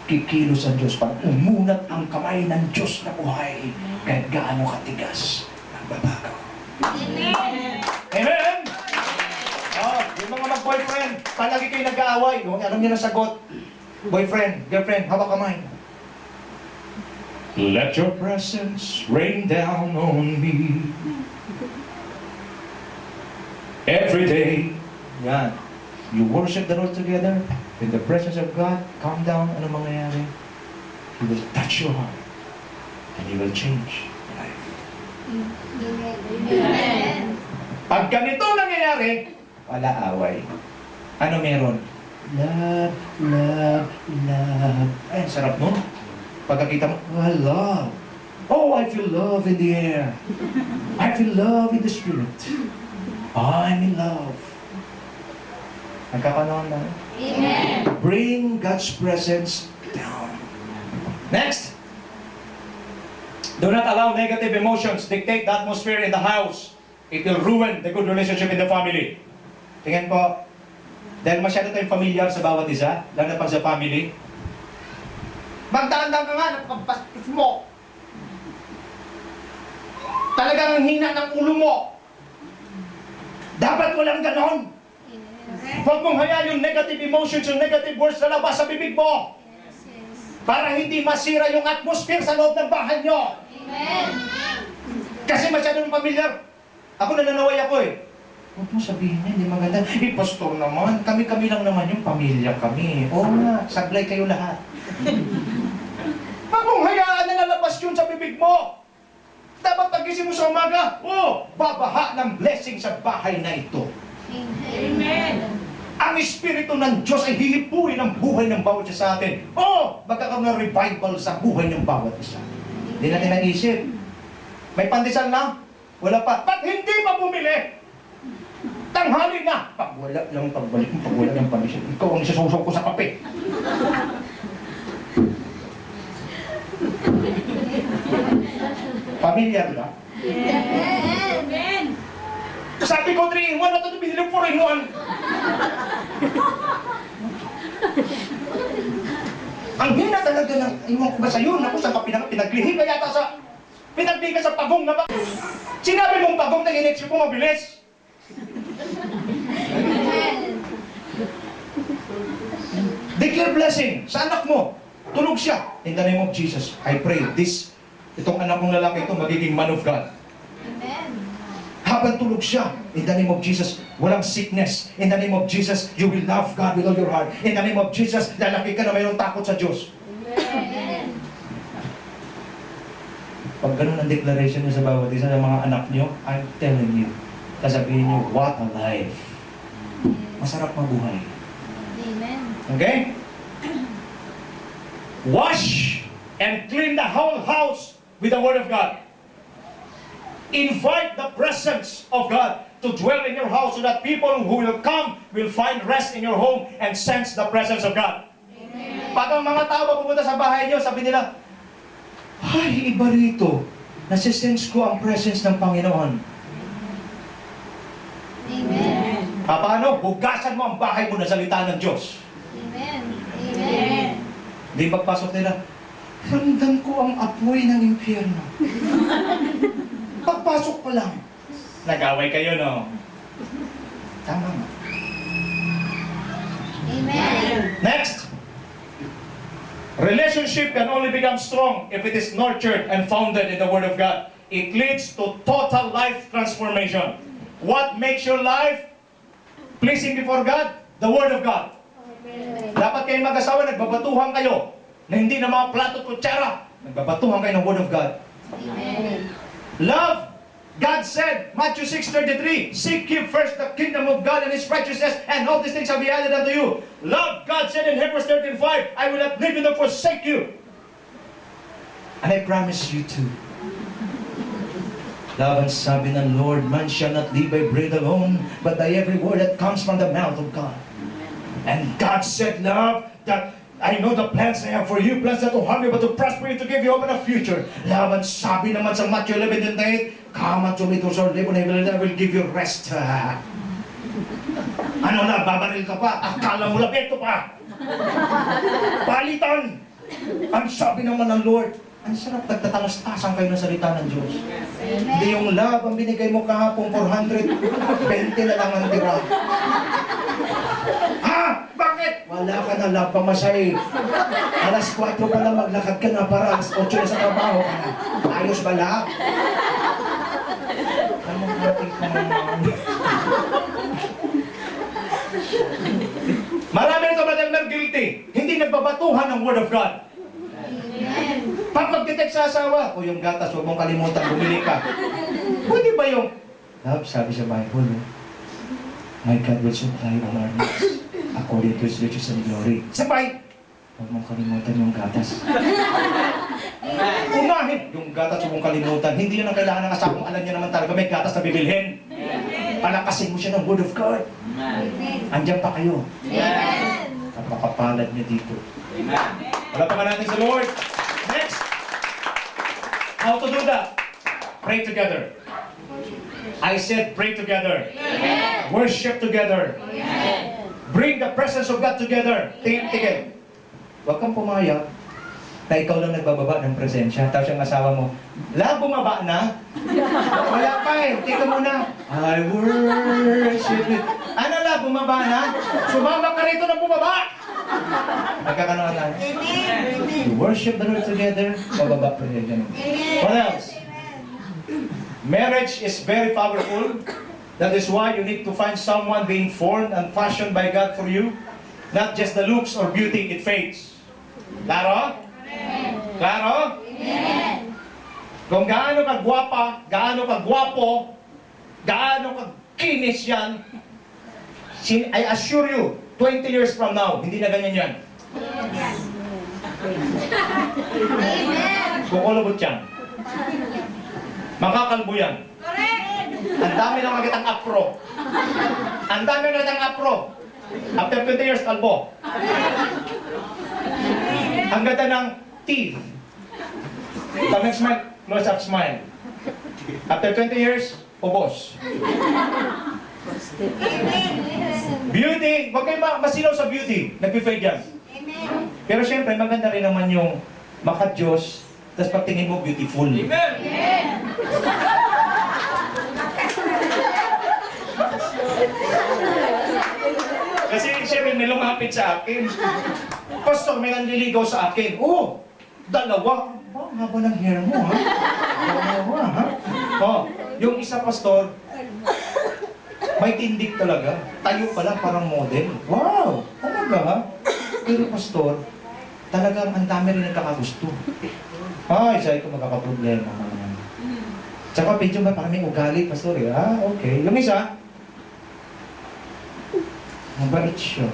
kikilos ang Diyos. Pag umunat ang kamay ng Diyos na buhay, kahit gaano katigas, magbabago. Amen. Amen! Oh, yung mga mag-boyfriend, palagi kayo nag-aaway. Alam niyo na sagot. Boyfriend, girlfriend, hawak kamay. Let your presence rain down on me. Every day. Yan. You worship the Lord together. In the presence of God, calm down. Ano mangyayari? He will touch your heart. And He will change your life. Amen. Pag ganito nangyayari, wala away. Ano meron? Love, love, love. Ay, ang sarap nun. Pagkakita mo, love. Oh, I feel love in the air. I feel love in the spirit. I'm in love. Nagkakanoon na. Amen. Bring God's presence down. Next. Do not allow negative emotions dictate the atmosphere in the house. It will ruin the good relationship in the family. Tingnan po. Dahil masyado tayong familiar sa bawat isa, lalo na pag sa family. Magdaan-daan ka nga, napakabastos mo. Talagang ang hina ng ulo mo. Dapat walang ganon. Huwag mong hayaan yung negative emotions, yung negative words na labas sa bibig mo. Para hindi masira yung atmosphere sa loob ng bahay nyo. Amen. Kasi masyadong familiar. Ako nananaway ako eh. Huwag mo sabihin niya, hindi maganda. Eh, pastor naman, kami-kami lang naman yung pamilya kami. Oo nga, sablay kayo lahat. Huwag mong hayaan na nalabas yun sa bibig mo. Dapat pagising mo sa umaga, babaha ng blessing sa bahay na ito. Amen. Ang Espiritu ng Diyos ay hihipuin ang buhay ng bawat isa sa atin. Magkakaroon ng revival sa buhay ng bawat isa. Hindi natin naisip. May pandesal na? Wala pa. Ba't hindi pa bumili? Tanghali na! Pag wala lang pagbalik mo, pag wala ng pandesal, ikaw ang isasusaw ko sa kape. Pamilyar ba? Amen. Sabi ko 3-in-1, na ito binili 4-in-1. Ang hina talaga ng iwan ko ba sa'yo? Naku, saan ka pinaglihi ka yata sa... Pinaglihi ka sa pagong na ba? Sinabi mong pagong na in-execute mo mabilis. Declare blessing sa anak mo. Tulog siya. In the name of Jesus, I pray itong anak kong lalaki ito magiging man of God. Amen. Habang tulog siya, in the name of Jesus, walang sickness. In the name of Jesus, you will love God with all your heart. In the name of Jesus, lalaki ka na mayroong takot sa Diyos. Amen. Pag ganun ang declaration niyo sa bawat isa ng mga anak niyo, I'm telling you, sasabihin niyo, what a life. Masarap mabuhay. Amen. Okay? Wash and clean the whole house with the Word of God. Invite the presence of God to dwell in your house so that people who will come will find rest in your home and sense the presence of God. Pag ang mga tao pupunta sa bahay niyo, sabi nila, ay, iba rito. Nasisense ko ang presence ng Panginoon. Amen. Paano? Hugasan mo ang bahay mo na salita ng Diyos. Amen. Amen. Di pagpasok nila, ramdam ko ang apoy ng impyerno. Pagpasok pa lang, nag-away kayo, no? Tama nga. Amen. Next! Relationship can only become strong if it is nurtured and founded in the Word of God. It leads to total life transformation. What makes your life pleasing before God? The Word of God. Dapat kayong mag-asawa, nagbabatuhan kayo na hindi na mga plato at kutsara. Nagbabatuhan kayo ng Word of God. Amen. Love. God said, Matthew 6:33, seek ye first the kingdom of God and His righteousness, and all these things shall be added unto you. Love. God said in Hebrews 13:5, I will not leave you nor forsake you. And I promise you too. Love ang sabi ng Lord, man shall not live by bread alone, but by every word that comes from the mouth of God. And God said, love, that I know the plans I have for you, plans not to harm you, but to prosper you, to give you hope and a future. Love ang sabi naman sa Matthew 11:28, come unto me, those who live, and I will give you rest. Ano na, babaril ka pa? Akala mo lang, ito pa. Palitan. Ang sabi naman ng Lord, ang sarap, nagtatalas-tasan kayo ng salita ng Diyos. Hindi yung love ang binigay mo kahapon, 420 na lang ang tira. Ha? Bakit? Wala ka na love pamasay. Alas 4 pa lang maglakad ka na para alas 8 na sa trabaho ka na. Ayos ba lahat? Ano natin ka naman? Marami nito, Brother Mel, guilty. Hindi nagbabatuhan ng Word of God. Amen. Pag mag-detect sa asawa, o yung gatas, huwag mong kalimutan, bumili ka. Pwede ba yung, love, sabi sa Bible, my God will supply all our needs according to His riches and glory. Sabay, huwag mong kalimutan yung gatas. Unahin yung gatas, huwag mong kalimutan. Hindi yun ang kailangan ng asawa, alam niya naman talaga may gatas na bibilhin. Palakasin mo siya ng Word of God. Andiyan pa kayo. Amen. Napakapalad niya dito. Wala pa nga natin sa Lord. Next. How to do that? Pray together. I said pray together. Amen. Worship together. Amen. Bring the presence of God together. Tingin. Huwag kang pumayag na ikaw lang nagbababa ng presensya. Tapos yung asawa mo, la, bumaba na? Wala pa eh. Tika muna. I worship you. Ano la, bumaba na? Sumama ka rito na bumaba. Nagkakanoan na. You worship the Lord together. Bababa presensya mo. What else? Marriage is very powerful. That is why you need to find someone being formed and fashioned by God for you. Not just the looks or beauty, it fades. Klaro? Klaro? Amen. Kung gaano ka gwapa, gaano ka gwapo, gaano ka kinis yan, I assure you, 20 years from now, hindi na ganyan yan. Amen. Kukulubot yan. Makakalbo yan. Ang dami na makitang afro. Ang dami na makitang afro. After 20 years, kalbo. Ang ganda ng teeth. Pag nag-smile, close up smile. After 20 years, ubos. Beauty, huwag kayo masilaw sa beauty. Nag-fade yan. Pero syempre, maganda rin naman yung maka-Diyos, tapos pagtingin mo, beautiful. Kasi syempre, may lumapit sa akin. Pastor, may nanliligaw sa akin. Oh, dalawa. Oh, haba ng hair mo, ha? Dalawa, ha? Oh, yung isa, pastor, may tindig talaga. Tayo pala parang model. Wow! Talaga, ha? Pero pastor, talagang ang dami rin nagkakagusto. Ay, sabi ko magkakaproblema mo naman. Tsaka medyo ba parang may ugali, pastor, eh? Ah, okay. Yung isa, mabait siya.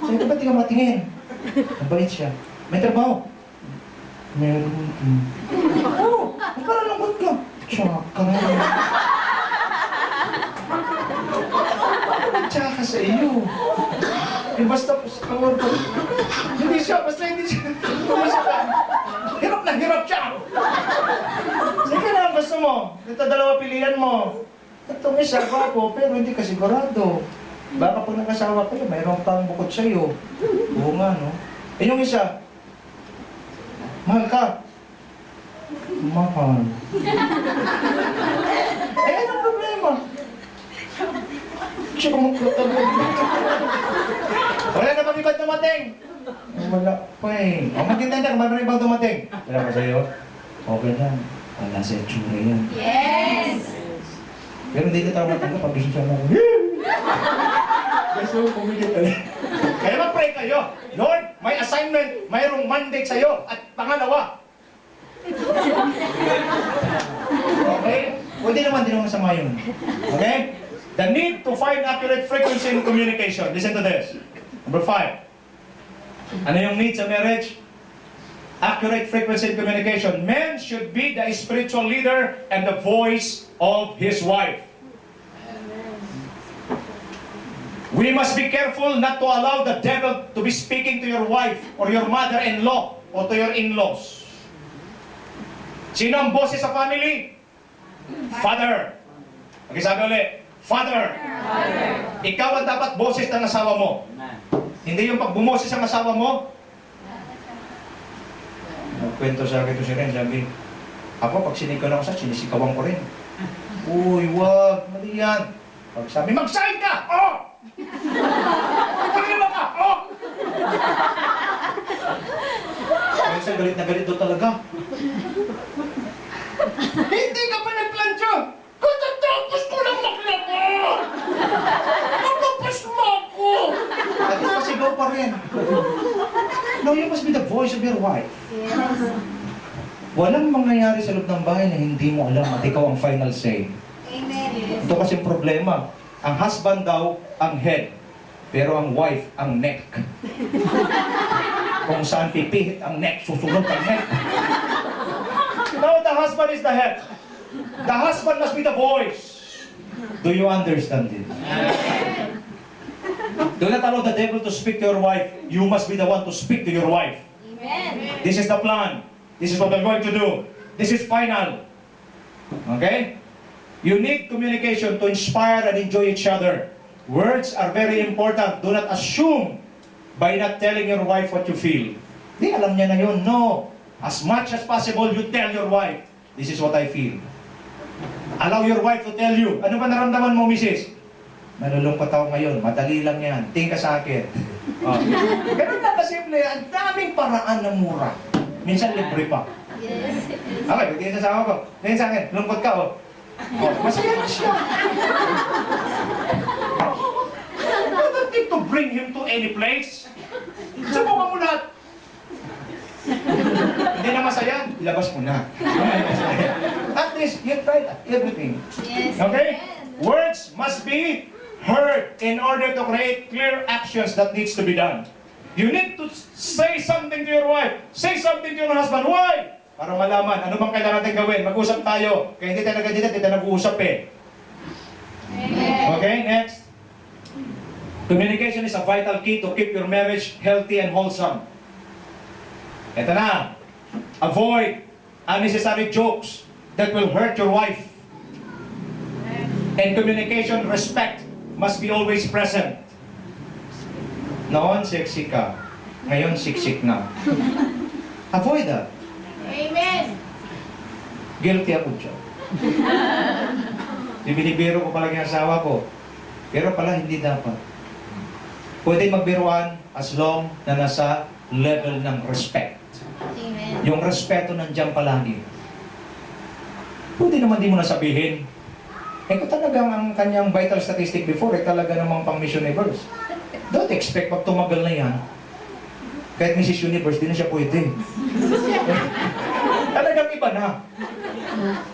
Sabi ko, ba't di ka matingin? Mabait siya. May trabaho? Meron. Oh, parang lambot ka. Tsaka. tsaka sa iyo. Eh, basta po sa kawar ko. Hindi siya, basta hindi siya. Hirap na hirap siya. Sige na, gusto mo. Ito dalawa pilihan mo. Itong isa, gwapo, pero hindi ka sigurado. Baka pag nag-asawa kayo, mayroon pang bukod sa iyo. Oo nga, no? Eh, yung isa, mahal ka. Mahal. Eh, anong problema? Siya wala na bang ibang dumating? Wala pa eh. O, magintanda ka, mayroon ibang dumating. Wala pa sa'yo? Okay lang. Wala sa itsura yan. Yes! Pero hindi na tayo matanggap pag gusto siya mo. Gusto mo pumigil ka lang. Kaya mag-pray kayo. Lord, may assignment, mayroong mandate sa'yo. At pangalawa. Okay? Pwede naman, din naman masama yun. Okay? The need to find accurate frequency in communication. Listen to this. Number 5. Ano yung need sa marriage? Accurate frequency in communication. Man should be the spiritual leader and the voice of his wife. We must be careful not to allow the devil to be speaking to your wife or your mother-in-law or to your in-laws. Sino ang boses sa family? Father. Okay, sabi ulit. Father. Ikaw ang dapat boses ng asawa mo. Hindi yung pag bumoses ang asawa mo. Nagkwento sa akin ito si Ren, sabi, ako pag sinikaw ako sa sinisikawan ko rin. Uy, wag, mali yan. Pag sabi, mag-sign ka! Oh! Pakilala ka! Oh! Kaya sa galit na galit doon talaga. Hindi ka pa nagplansyo! Katatapos ko lang maglaba! Naglapas mo ako! At least pasigaw pa rin. No, you must be the voice of your wife. Walang mangyayari sa loob ng bahay na hindi mo alam at ikaw ang final say. Amen. Ito kasi problema. Ang husband daw ang head, pero ang wife ang neck. Kung saan pipihit ang neck, susunod ang neck. No, the husband is the head. The husband must be the voice. Do you understand it? Do not allow the devil to speak to your wife. You must be the one to speak to your wife. Amen. This is the plan. This is what we're going to do. This is final. Okay? You need communication to inspire and enjoy each other. Words are very important. Do not assume by not telling your wife what you feel. Di, alam niya na yun. No. As much as possible, you tell your wife, this is what I feel. Allow your wife to tell you, ano ba naramdaman mo, Mrs.? Nalulungkot ako ngayon. Madali lang yan. Tingin ka sa akin. Oh. Ganun na kasimple. Ang daming paraan na mura. Minsan libre pa. Yes. Okay, pagtingin sa asawa ko. Tingin sa akin, lungkot ka, oh. Oh, masaya na siya. You don't need to bring him to any place. Subukan mo lahat. Hindi na masaya, ilabas mo na. At least, you tried everything. Yes. Okay? Amen. Words must be heard in order to create clear actions that needs to be done. You need to say something to your wife. Say something to your husband. Why? Para malaman, ano bang kailangan natin gawin? Mag-usap tayo. Kaya hindi tayo nagkadita, hindi tayo nag-uusap eh. Amen. Okay, next. Communication is a vital key to keep your marriage healthy and wholesome. Ito na. Avoid unnecessary jokes that will hurt your wife. And communication, respect must be always present. Noon, sexy ka. Ngayon, siksik na. Avoid that. Amen. Guilty ako dyan. Binibiro ko palagi ang asawa ko. Pero pala hindi dapat. Pwede magbiruan as long na nasa level ng respect. Amen. Yung respeto nandiyan palagi. Pwede naman di mo na sabihin. Eh kung talagang ang kanyang vital statistic before, eh talaga namang pang Miss Universe. Don't expect pag tumagal na yan, kahit Mrs. Universe, di na siya pwede. Talagang iba na.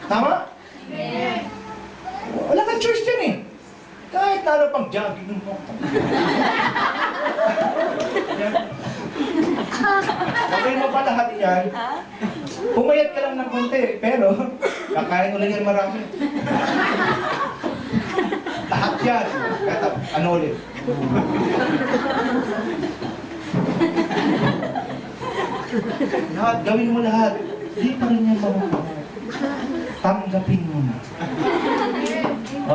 Tama? Amen. Wala kang choice dyan eh. Kahit lalo pang jogging mo. Sabihin mo pa lahat yan. Pumayat ka lang ng konti, pero kakain mo lang yan marami. Lahat yan. Kaya, ano ulit? Lahat, gawin mo lahat. Hindi pa rin yan mamumunod. Tanggapin mo na.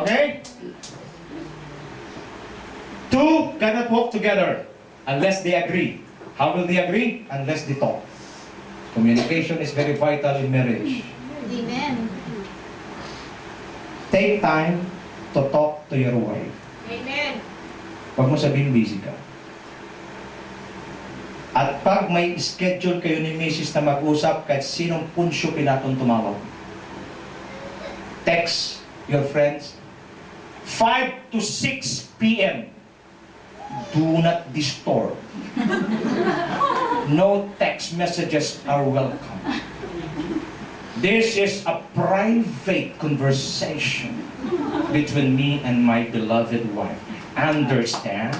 Okay? Two cannot walk together unless they agree. How will they agree? Unless they talk. Communication is very vital in marriage. Amen. Take time to talk to your wife. Amen. Huwag mo sabihin busy ka. At pag may schedule kayo ni Mrs. na mag-usap, kahit sinong punsyo pinatong tumawag, text your friends 5 to 6 p.m. Do not disturb. No text messages are welcome. This is a private conversation between me and my beloved wife. Understand?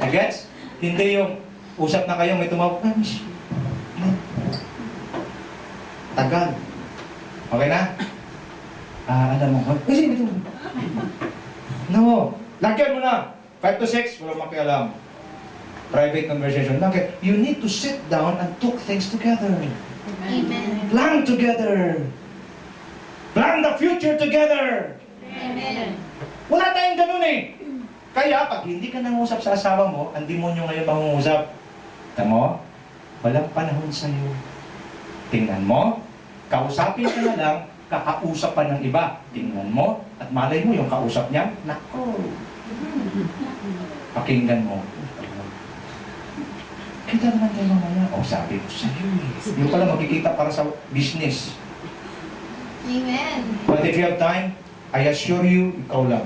I guess? Hindi yung usap na kayo, may tumawag. Tagal. Okay na? Alam mo, no, lagyan mo na. 5 to 6, walang makialam. Private conversation. Bakit? You need to sit down and talk things together. Amen. Plan together. Plan the future together. Amen. Wala tayong ganun eh. Kaya pag hindi ka nangusap sa asawa mo, ang demonyo ngayon mangungusap. Tamo, walang panahon sa'yo. Tingnan mo, kausapin ka na lang, kakausap pa ng iba. Tingnan mo, at malay mo yung kausap niya, nako. Pakinggan mo. Kita naman tayo mamaya. O, sabi ko sa'yo eh. Yung pala makikita para sa business. Amen. But if you have time, I assure you, ikaw lang.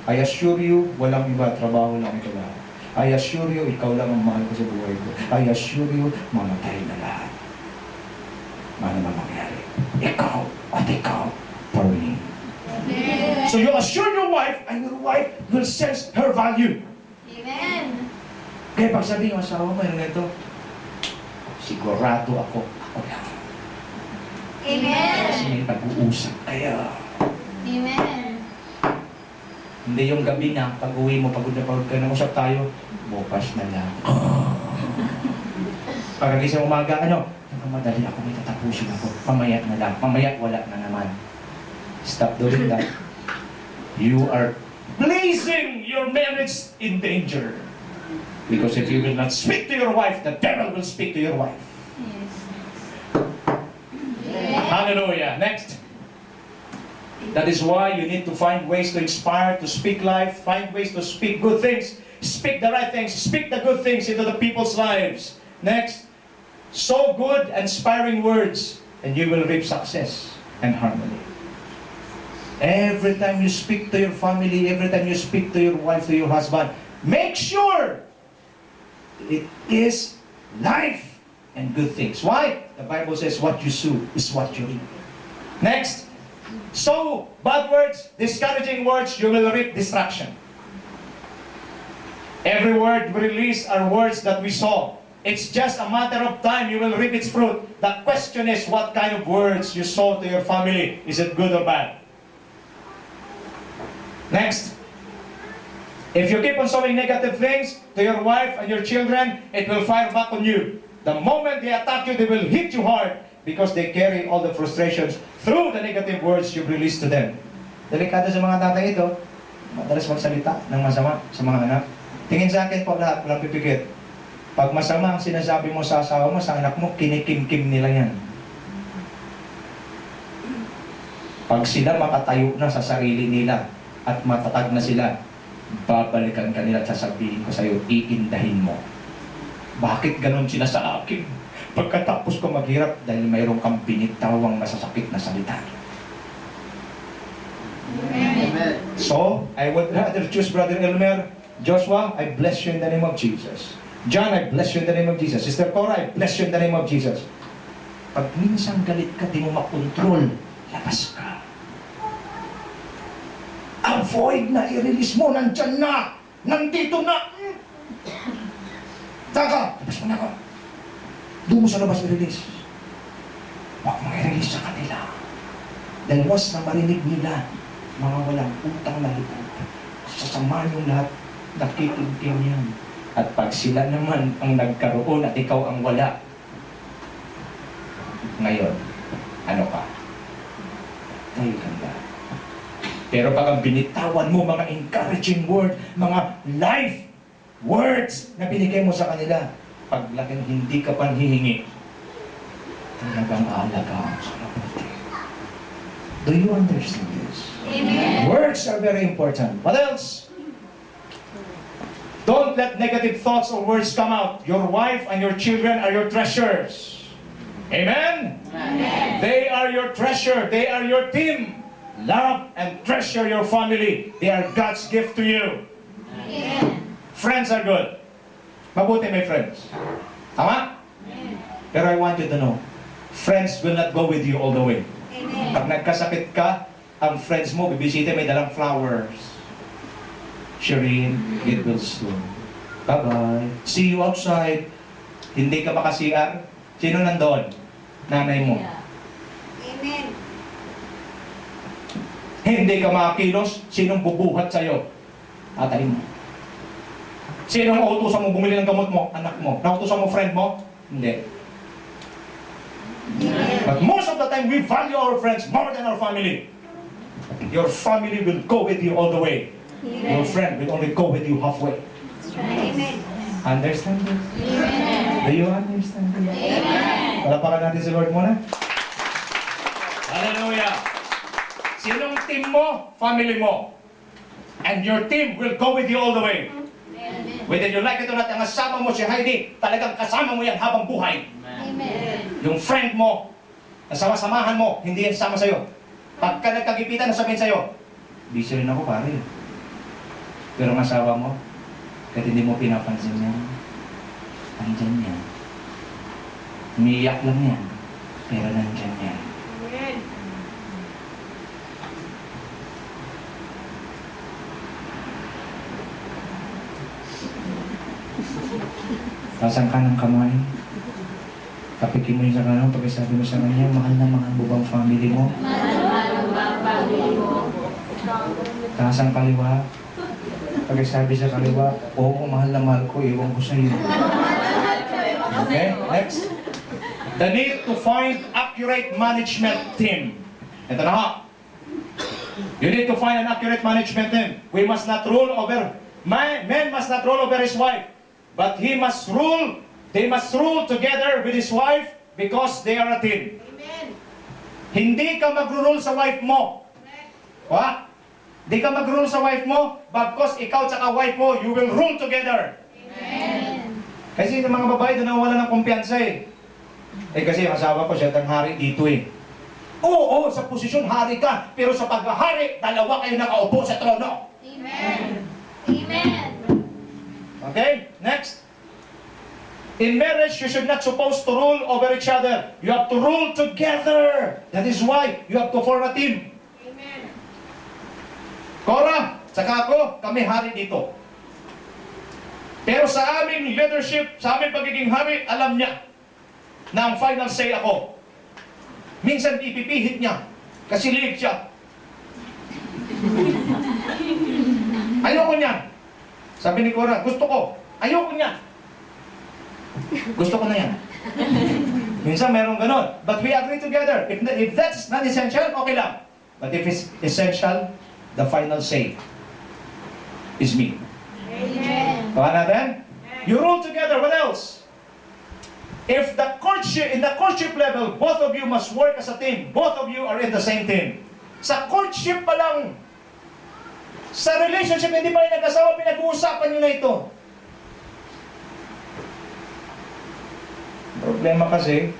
I assure you, walang iba, trabaho lang ito lahat. I assure you, ikaw lang ang mahal ko sa buhay ko. I assure you, mamatay na lahat. Ano naman mangyari? Ikaw at ikaw for me. Amen. So you assure your wife, and your wife will sense her value. Amen. Kaya pag sabihin mo, asawa mo, yung ganito, sigurado ako lang. Kasi Amen. may pag-uusap kaya. Amen. Hindi yung gabi na, pag uwi mo, pagod ka na, usap tayo, bukas na lang. Pagkagising umaga, madali ako, may tatapusin ako. Mamaya na lang. Mamaya wala na naman. Stop doing that. You are placing your marriage in danger. Because if you will not speak to your wife, the devil will speak to your wife. Yes. Hallelujah. Next. That is why you need to find ways to inspire, to speak life, find ways to speak good things, speak the right things, speak the good things into the people's lives. Next. Sow good, inspiring words, and you will reap success and harmony. Every time you speak to your family, every time you speak to your wife, to your husband, make sure it is life and good things. Why? The Bible says what you sow is what you reap. Next, sow bad words, discouraging words, you will reap destruction. Every word we release are words that we sow. It's just a matter of time you will reap its fruit. The question is what kind of words you sow to your family. Is it good or bad? Next. If you keep on sowing negative things to your wife and your children, it will fire back on you. The moment they attack you, they will hit you hard because they carry all the frustrations through the negative words you've released to them. Delikado sa mga tatay ito, madalas magsalita ng masama sa mga anak. Tingin sa akin po lahat, walang pipikit. Pag masama ang sinasabi mo sa asawa mo, sa anak mo, kinikim-kim nila yan. Pag sila makatayo na sa sarili nila at matatag na sila, babalikan ka nila at sasabihin ko sa'yo, iindahin mo. Bakit ganon sila sa akin? Pagkatapos ko maghirap dahil mayroong kang binitawang masasakit na salita. Amen. So, I would rather choose Brother Elmer. Joshua, I bless you in the name of Jesus. John, I bless you in the name of Jesus. Sister Cora, I bless you in the name of Jesus. Pag minsan galit ka, di mo makontrol, labas ka. Avoid na, i-release mo, nandyan na, nandito na. Taka, labas mo na ako. Doon mo sa labas i-release. Huwag mo i-release sa kanila. Dahil once na marinig nila, mga walang utang na loob. Sasama yung lahat, nakikintim yan. At pag sila naman ang nagkaroon at ikaw ang wala, ngayon, ano ka? Tayo ganda. Pero pag ang binitawan mo mga encouraging word, mga life words na binigay mo sa kanila, paglaking hindi ka pa hihingi, talagang aalagaan sa mabuti. Do you understand this? Amen. Words are very important. What else? Don't let negative thoughts or words come out. Your wife and your children are your treasures. Amen? Amen. They are your treasure. They are your team. Love and treasure your family. They are God's gift to you. Amen. Friends are good. Mabuti may friends. Tama? Amen. Pero I want you to know, friends will not go with you all the way. Amen. Pag nagkasakit ka, ang friends mo, bibisita, may dalang flowers. Shireen, get well soon. Bye-bye. See you outside. Hindi ka maka-CR. Sino nandoon? Nanay mo. Amen. Hindi ka makakilos. Sinong bubuhat sa'yo? Tatay mo. Sinong utusan mo bumili ng gamot mo? Anak mo. Nautusan mo friend mo? Hindi. Amen. But most of the time, we value our friends more than our family. Your family will go with you all the way. Your friend will only go with you halfway. Amen. Understand this? Amen. Do you understand this? Amen. Palapakan natin si Lord muna. Hallelujah! Sinong team mo? Family mo. And your team will go with you all the way. Amen. Whether you like it or not, ang kasama mo si Heidi, talagang kasama mo yan habang buhay. Amen. Yung friend mo, nasama-samahan mo, hindi yan sama sa'yo. Pagka nagkagipitan, nasabihin sa'yo, busy rin ako pare. Pero ang asawa mo, kahit hindi mo pinapansin yan, andyan yan. Umiiyak lang yan, pero nandyan yan. Amen. Pasang ka ng kamay. Kapikin mo yun sa kanan, pagkasabi mo sa kanya, mahal na mahal mo bang family mo? Taas ang kaliwa. Pagkasabi sa kaliwa, oo, mahal na mahal ko, iwan ko sa iyo. Okay, next. The need to find accurate management team. Ito na ha. You need to find an accurate management team. We must not rule over, man must not rule over his wife. But he must rule, they must rule together with his wife because they are a team. Amen. Hindi ka mag-rule sa wife mo. Ha? Hindi ka mag-rule sa wife mo, because ikaw at wife mo, you will rule together. Amen. Kasi yung mga babae doon nawala ng kumpiyansa eh. Eh kasi yung asawa ko siya ang hari dito eh. Oo, sa posisyon hari ka, pero sa paghahari, dalawa kayo nakaupo sa trono. Amen. Amen. Okay, next. In marriage, you should not supposed to rule over each other. You have to rule together. That is why you have to form a team. Amen. Cora, saka ako, kami hari dito. Pero sa aming leadership, sa aming pagiging hari, alam niya na ang final say ako. Minsan ipipihit niya, kasi lead siya. Ayoko niya. Sabi ni Cora, gusto ko. Ayoko niya. Gusto ko na yan. Minsan merong ganon. But we agree together. If that's not essential, okay lang. But if it's essential, the final say is me. Amen. Tawa natin? You rule together. What else? If the courtship, in the courtship level, both of you must work as a team. Both of you are in the same team. Sa courtship pa lang, sa relationship, hindi pa rin nag-asawa, pinag-uusapan nyo na ito. Problema kasi,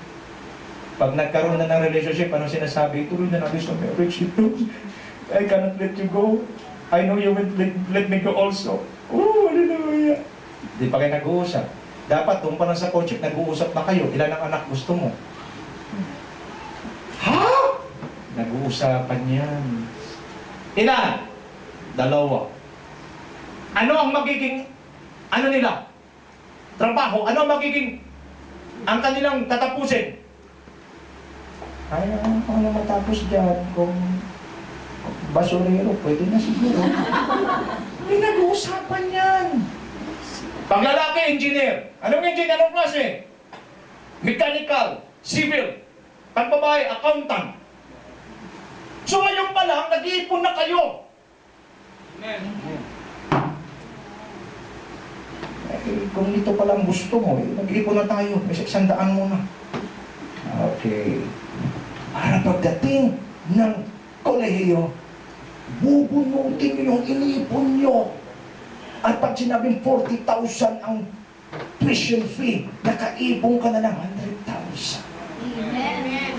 pag nagkaroon na ng relationship, ano sinasabi? Tuloy na natin sa marriage ito. I cannot let you go. I know you will let me go also. Oh, hallelujah. Hindi pa kayo nag-uusap. Dapat, doon pa lang sa courtship, nag-uusap na kayo. Ilan ang anak gusto mo? Ha? Nag-uusapan yan. Ilan? 2. Ano ang magiging, ano nila? Trabaho. Ano ang magiging, ang kanilang tatapusin? Ay, ano matapos dyan kung Basurero, pwede na siguro. May nag-uusapan yan. Pag lalaki, engineer. Anong engineer? Anong klase? Mechanical, civil. Pag babae, accountant. So ngayon pa lang, nag-iipon na kayo. Kung ito palang gusto mo, nag-iipon na tayo. May 600 muna. Okay. Para pagdating ng kolehiyo, bubunutin nyo yung iniipon nyo. At pag sinabing 40,000 ang tuition fee, nakaipon ka na ng 100,000. Amen.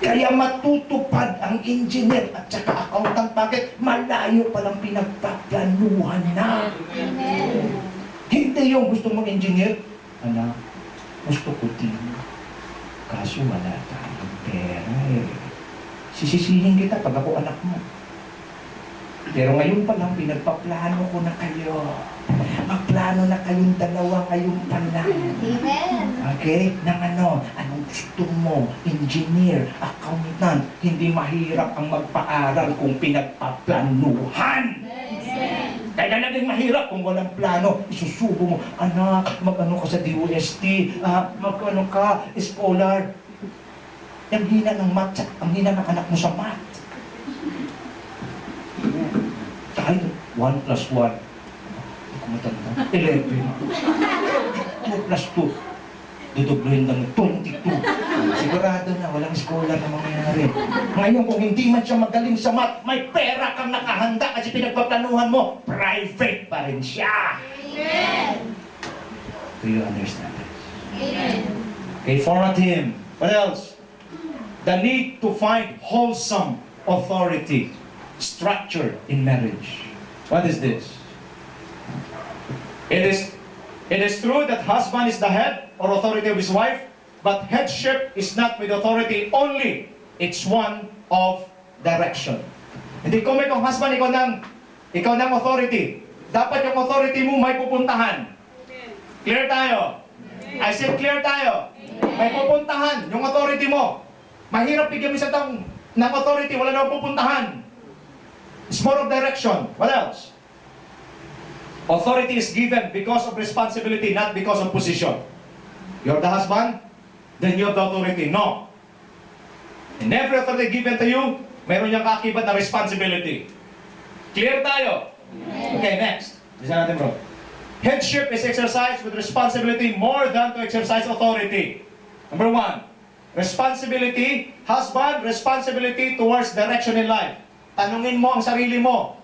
Kaya matutupad ang engineer at saka accountant. Bakit? Malayo palang pinagpaplanuhan na. Amen. Hindi yung gusto mong engineer. Anak, gusto ko din. Kaso wala tayong pera eh. Sisisihin kita pag ako anak mo. Pero ngayon pa lang, pinagpaplano ko na kayo. Magplano na kayong dalawa ngayon pa lang. Amen. Okay? Nang anong gusto mo? Engineer, accountant, hindi mahirap ang magpaaral kung pinagpaplanuhan. Amen. Kaya naging mahirap kung walang plano. Isusubo mo, anak, mag-ano ka sa DOST, mag-ano ka, scholar. Ang hina ng math, ang hina ng anak mo sa math. Tayo, 1 plus 1. Hindi ko matanda. 11. 2 plus 2. Dudubluhin lang 22. Sigurado na, walang scholar na mangyayari. Ngayon, kung hindi man siya magaling sa math, may pera kang nakahanda kasi pinagpaplanuhan mo, private pa rin siya. Amen. Do you understand this? Amen. Okay, format him. What else? The need to find wholesome authority, structure in marriage. What is this? It is true that husband is the head or authority of his wife, but headship is not with authority only. It's one of direction. Hindi kung may kung husband, ikaw ng authority. Dapat yung authority mo may pupuntahan. Clear tayo? I said clear tayo. May pupuntahan yung authority mo. Mahirap bigyan mo sa taong ng authority, wala na pupuntahan. It's more of direction. What else? Authority is given because of responsibility, not because of position. You're the husband, then you have the authority. No. And every authority given to you, mayroon niyang kaakibat na responsibility. Clear tayo? Okay, next. Listen natin, bro. Headship is exercised with responsibility more than to exercise authority. Number 1. Responsibility, husband, responsibility towards direction in life. Tanungin mo ang sarili mo.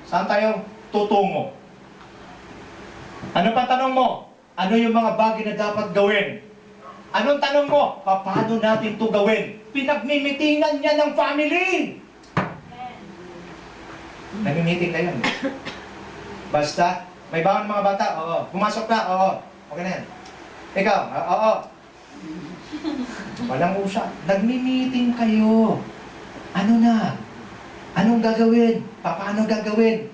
Saan tayo tutungo? Ano pa tanong mo? Ano yung mga bagay na dapat gawin? Anong tanong mo? Paano natin ito gawin? Pinagmimitingan niya ng family. Nagmimiting kayo. Basta, may bawang mga bata? Oo. Pumasok na? Oo. Okay na yan. Ikaw? Oo. Walang usap. Nagmi-meeting kayo. Ano na? Anong gagawin? Paano gagawin?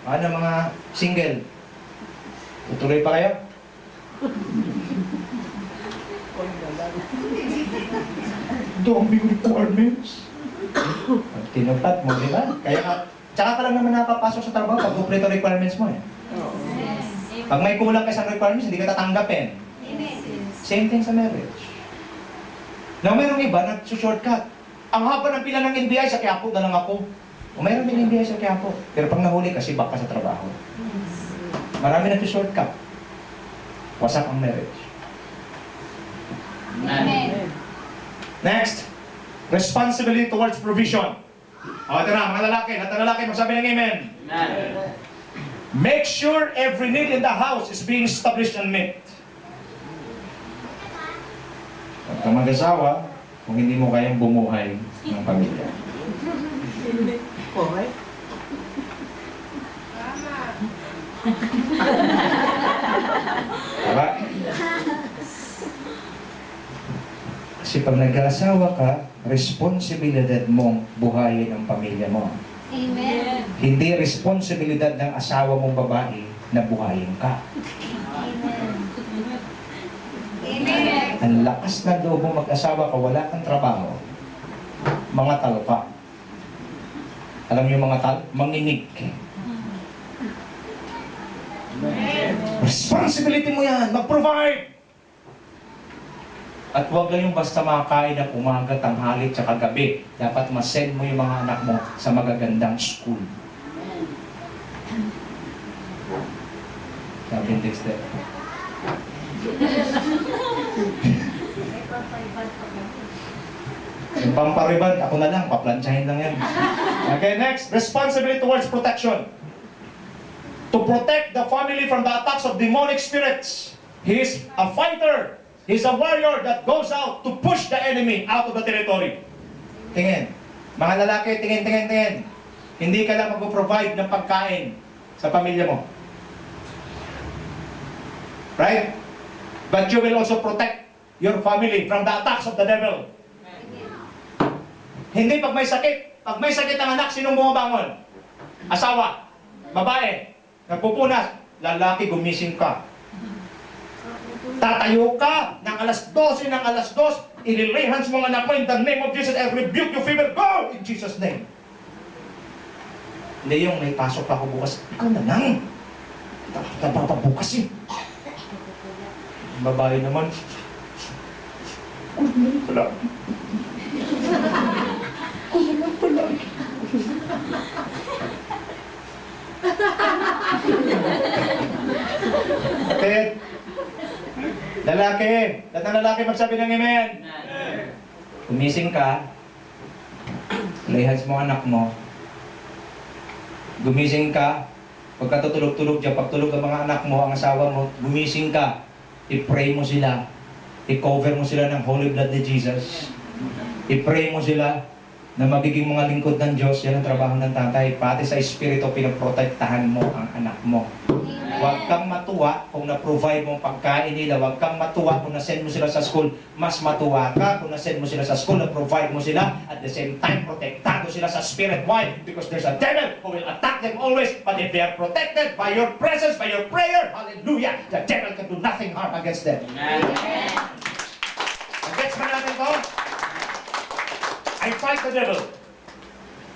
Ano mga single? Tutuloy pa kayo? Daming requirements. Pag tinupad mo, di ba? Kaya tsaka ka lang naman napapasok sa trabaho pag kumpleto requirements mo eh. Pag may kulang ka sa requirements, hindi ka tatanggapin. Same thing sa marriage. Now, mayroong iba nag-shortcut. Ang haba ng pila ng NBI, sa Quiapo na lang ako. O mayroon din NBI sa Quiapo. Pero pag nahuli kasi baka sa trabaho. Marami nag-shortcut. Wasak ang marriage. Amen. Next, responsibility towards provision. O, ito na, mga lalaki. Lahat ng lalaki, magsabi ng amen. Amen. Make sure every need in the house is being established and met. Pagka mag-asawa, kung hindi mo kayang bumuhay ng pamilya. Diba? Kasi pag nag-aasawa ka, responsibilidad mong buhayin ang pamilya mo. Amen. Hindi responsibilidad ng asawa mong babae na buhayin ka. Amen. Amen. Ang lakas na loob mong mag-asawa ka, wala kang trabaho, mga talpa. Alam niyo mga manginig. Responsibility mo yan, mag-provide. At huwag lang yung basta makain ng umaga, tanghali, tsaka gabi. Dapat masend mo yung mga anak mo sa magagandang school. Sabi ni Dexter. Yung pampariban, ako na lang, paplansyahin lang yan. Okay, next. Responsibility towards protection. To protect the family from the attacks of demonic spirits. He is a fighter. He's a warrior that goes out to push the enemy out of the territory. Tingin. Mga lalaki, tingin. Hindi ka lang mag-provide ng pagkain sa pamilya mo. Right? But you will also protect your family from the attacks of the devil. Hindi pag may sakit. Pag may sakit ang anak, sinong bumabangon? Asawa. Babae. Nagpupunas. Lalaki, gumising ka. Tatayo ka ng alas 12 ng alas 2. Ililay hands mo ang anak mo in the name of Jesus and rebuke your fever. Go! In Jesus' name. Hindi yung may pasok ako bukas. Ikaw na lang. Napapabukas eh. Babae naman. Wala. Ted, lalaki, lahat ng lalaki magsabi ng amen. Gumising ka, layhans mo anak mo, gumising ka, pagka tutulog-tulog dyan, pagtulog ang mga anak mo, ang asawa mo, gumising ka, i-pray mo sila, i-cover mo sila ng Holy Blood ni Jesus, i-pray mo sila na magiging mga lingkod ng Diyos. Yan ang trabaho ng tatay. Pati sa espiritu, pinoprotektahan mo ang anak mo. Huwag kang matuwa kung na-provide mo ang pagkain nila. Huwag kang matuwa kung na-send mo sila sa school. Mas matuwa ka kung na-send mo sila sa school, na-provide mo sila, at the same time, protektado sila sa spirit. Why? Because there's a devil who will attack them always. But if they are protected by your presence, by your prayer, hallelujah, the devil can do nothing harm against them. Gets ba natin ito? I fight the devil.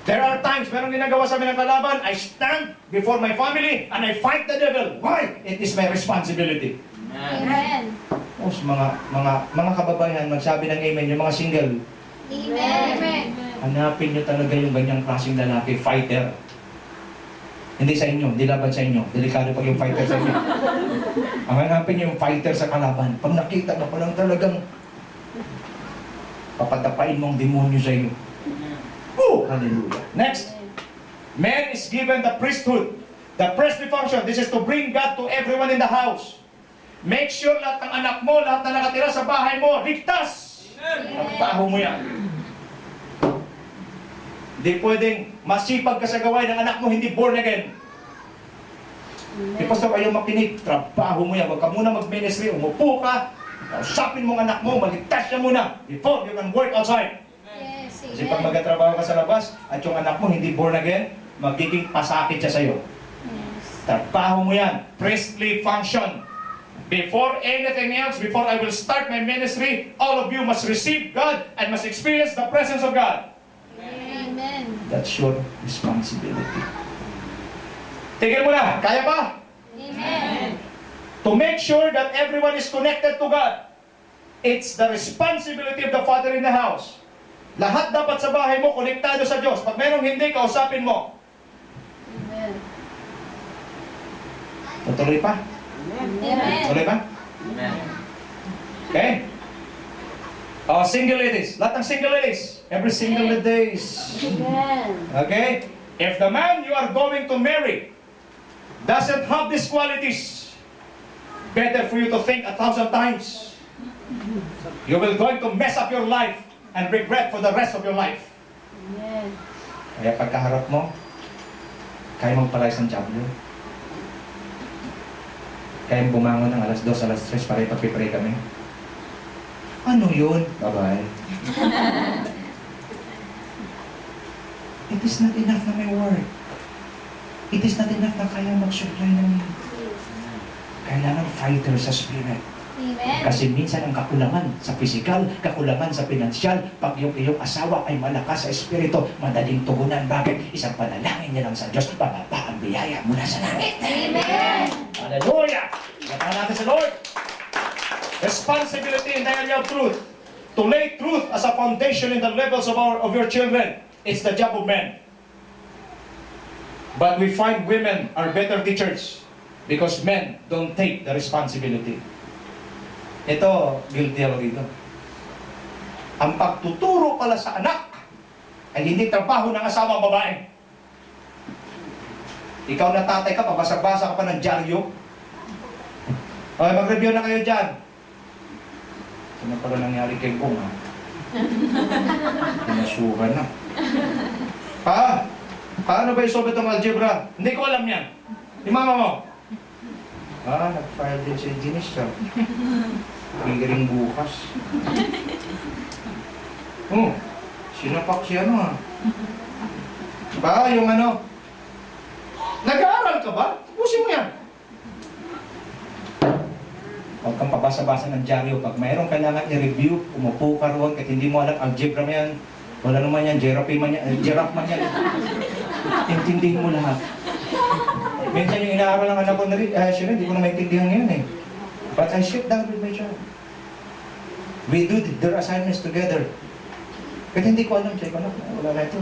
There are times, merong ginagawa sa amin ng kalaban, I stand before my family and I fight the devil. Why? It is my responsibility. Amen. Os, mga kababayan, magsabi ng amen, yung mga single, Amen. hanapin nyo talaga yung ganyang klaseng lalaki, fighter. Hindi sa inyo, hindi laban sa inyo. Delikado pag yung fighter sa inyo. Ang hanapin nyo yung fighter sa kalaban. Pag nakita mo pa lang talagang papadapain mong demonyo sa iyo. Oh, hallelujah. Next. Man is given the priesthood. The priestly function. This is to bring God to everyone in the house. Make sure lahat ng anak mo, lahat na nakatira sa bahay mo, ligtas. Pagpaho mo yan. Hindi pwedeng masipag ka sa gawain ng anak mo, hindi born again. Di pastor, ayaw makinig. Trabaho mo yan. Huwag ka muna mag-ministry. Umupo ka. Kausapin mong anak mo, maligtas siya muna before you can work outside. Yes, Kasi pag magtatrabaho ka sa labas at yung anak mo hindi born again, magiging pasakit siya sa'yo. Yes. Trabaho mo yan. Priestly function. Before anything else, before I will start my ministry, all of you must receive God and must experience the presence of God. Amen. That's your responsibility. Tigil mo na. Kaya ba? Amen. To make sure that everyone is connected to God. It's the responsibility of the father in the house. Lahat dapat sa bahay mo konektado sa Diyos. Pag merong hindi, kausapin mo. Amen. Tutuloy pa? Amen. Tuloy pa? Okay? Single ladies. Lahat ng single ladies. Every single ladies. Amen. Okay? If the man you are going to marry doesn't have these qualities, better for you to think 1,000 times. You will going to mess up your life and regret for the rest of your life. Amen. Kaya pagkaharap mo, kaya mong palay ng Diablo. Kaya bumangon ng alas 2, alas 3 para ipag-pray kami. Ano yun? Bye-bye. It is not enough na may work. It is not enough na kaya mag-supply ng... Kailangan fighter sa spirit. Amen. Kasi minsan ang kakulangan sa pisikal, kakulangan sa pinansyal, pag yung iyong asawa ay malakas sa espiritu, madaling tugunan. Bakit? Isang panalangin niya lang sa Diyos, bababa ang biyaya mula sa langit. Amen. Hallelujah! Lapahan natin sa Lord. Responsibility in the area of truth. To lay truth as a foundation in the levels of your children. It's the job of men. But we find women are better teachers because men don't take the responsibility. Ito, guilty ako dito. Ang pagtuturo pala sa anak ay hindi trabaho ng asawang babae. Ikaw na tatay ka, pabasa-basa ka pa ng dyaryo. Okay, mag-review na kayo dyan. Ano pala nangyari kay Kong, ha? Pinasukan na. Paano ba isolve itong algebra? Hindi ko alam yan. Ni mama mo. Nag-file din si Ginis, ha? Hiring bukas. Sinapak siya, ha? Yung nag-aaral ka ba? Tapusin mo yan. Huwag kang pabasa-basa ng dyaryo. Pag mayroong kailangan i-review, umupo ka roon kahit hindi mo alam algebra mo yan. Wala naman yan, giraffe man yan. Intindihin mo lahat. Minsan yung inaaral ng anak ko na rin, siya hindi ko na maintindihan ngayon eh. But I sit down with my child. We do their assignments together. Kahit hindi ko alam, check ko na, wala na ito.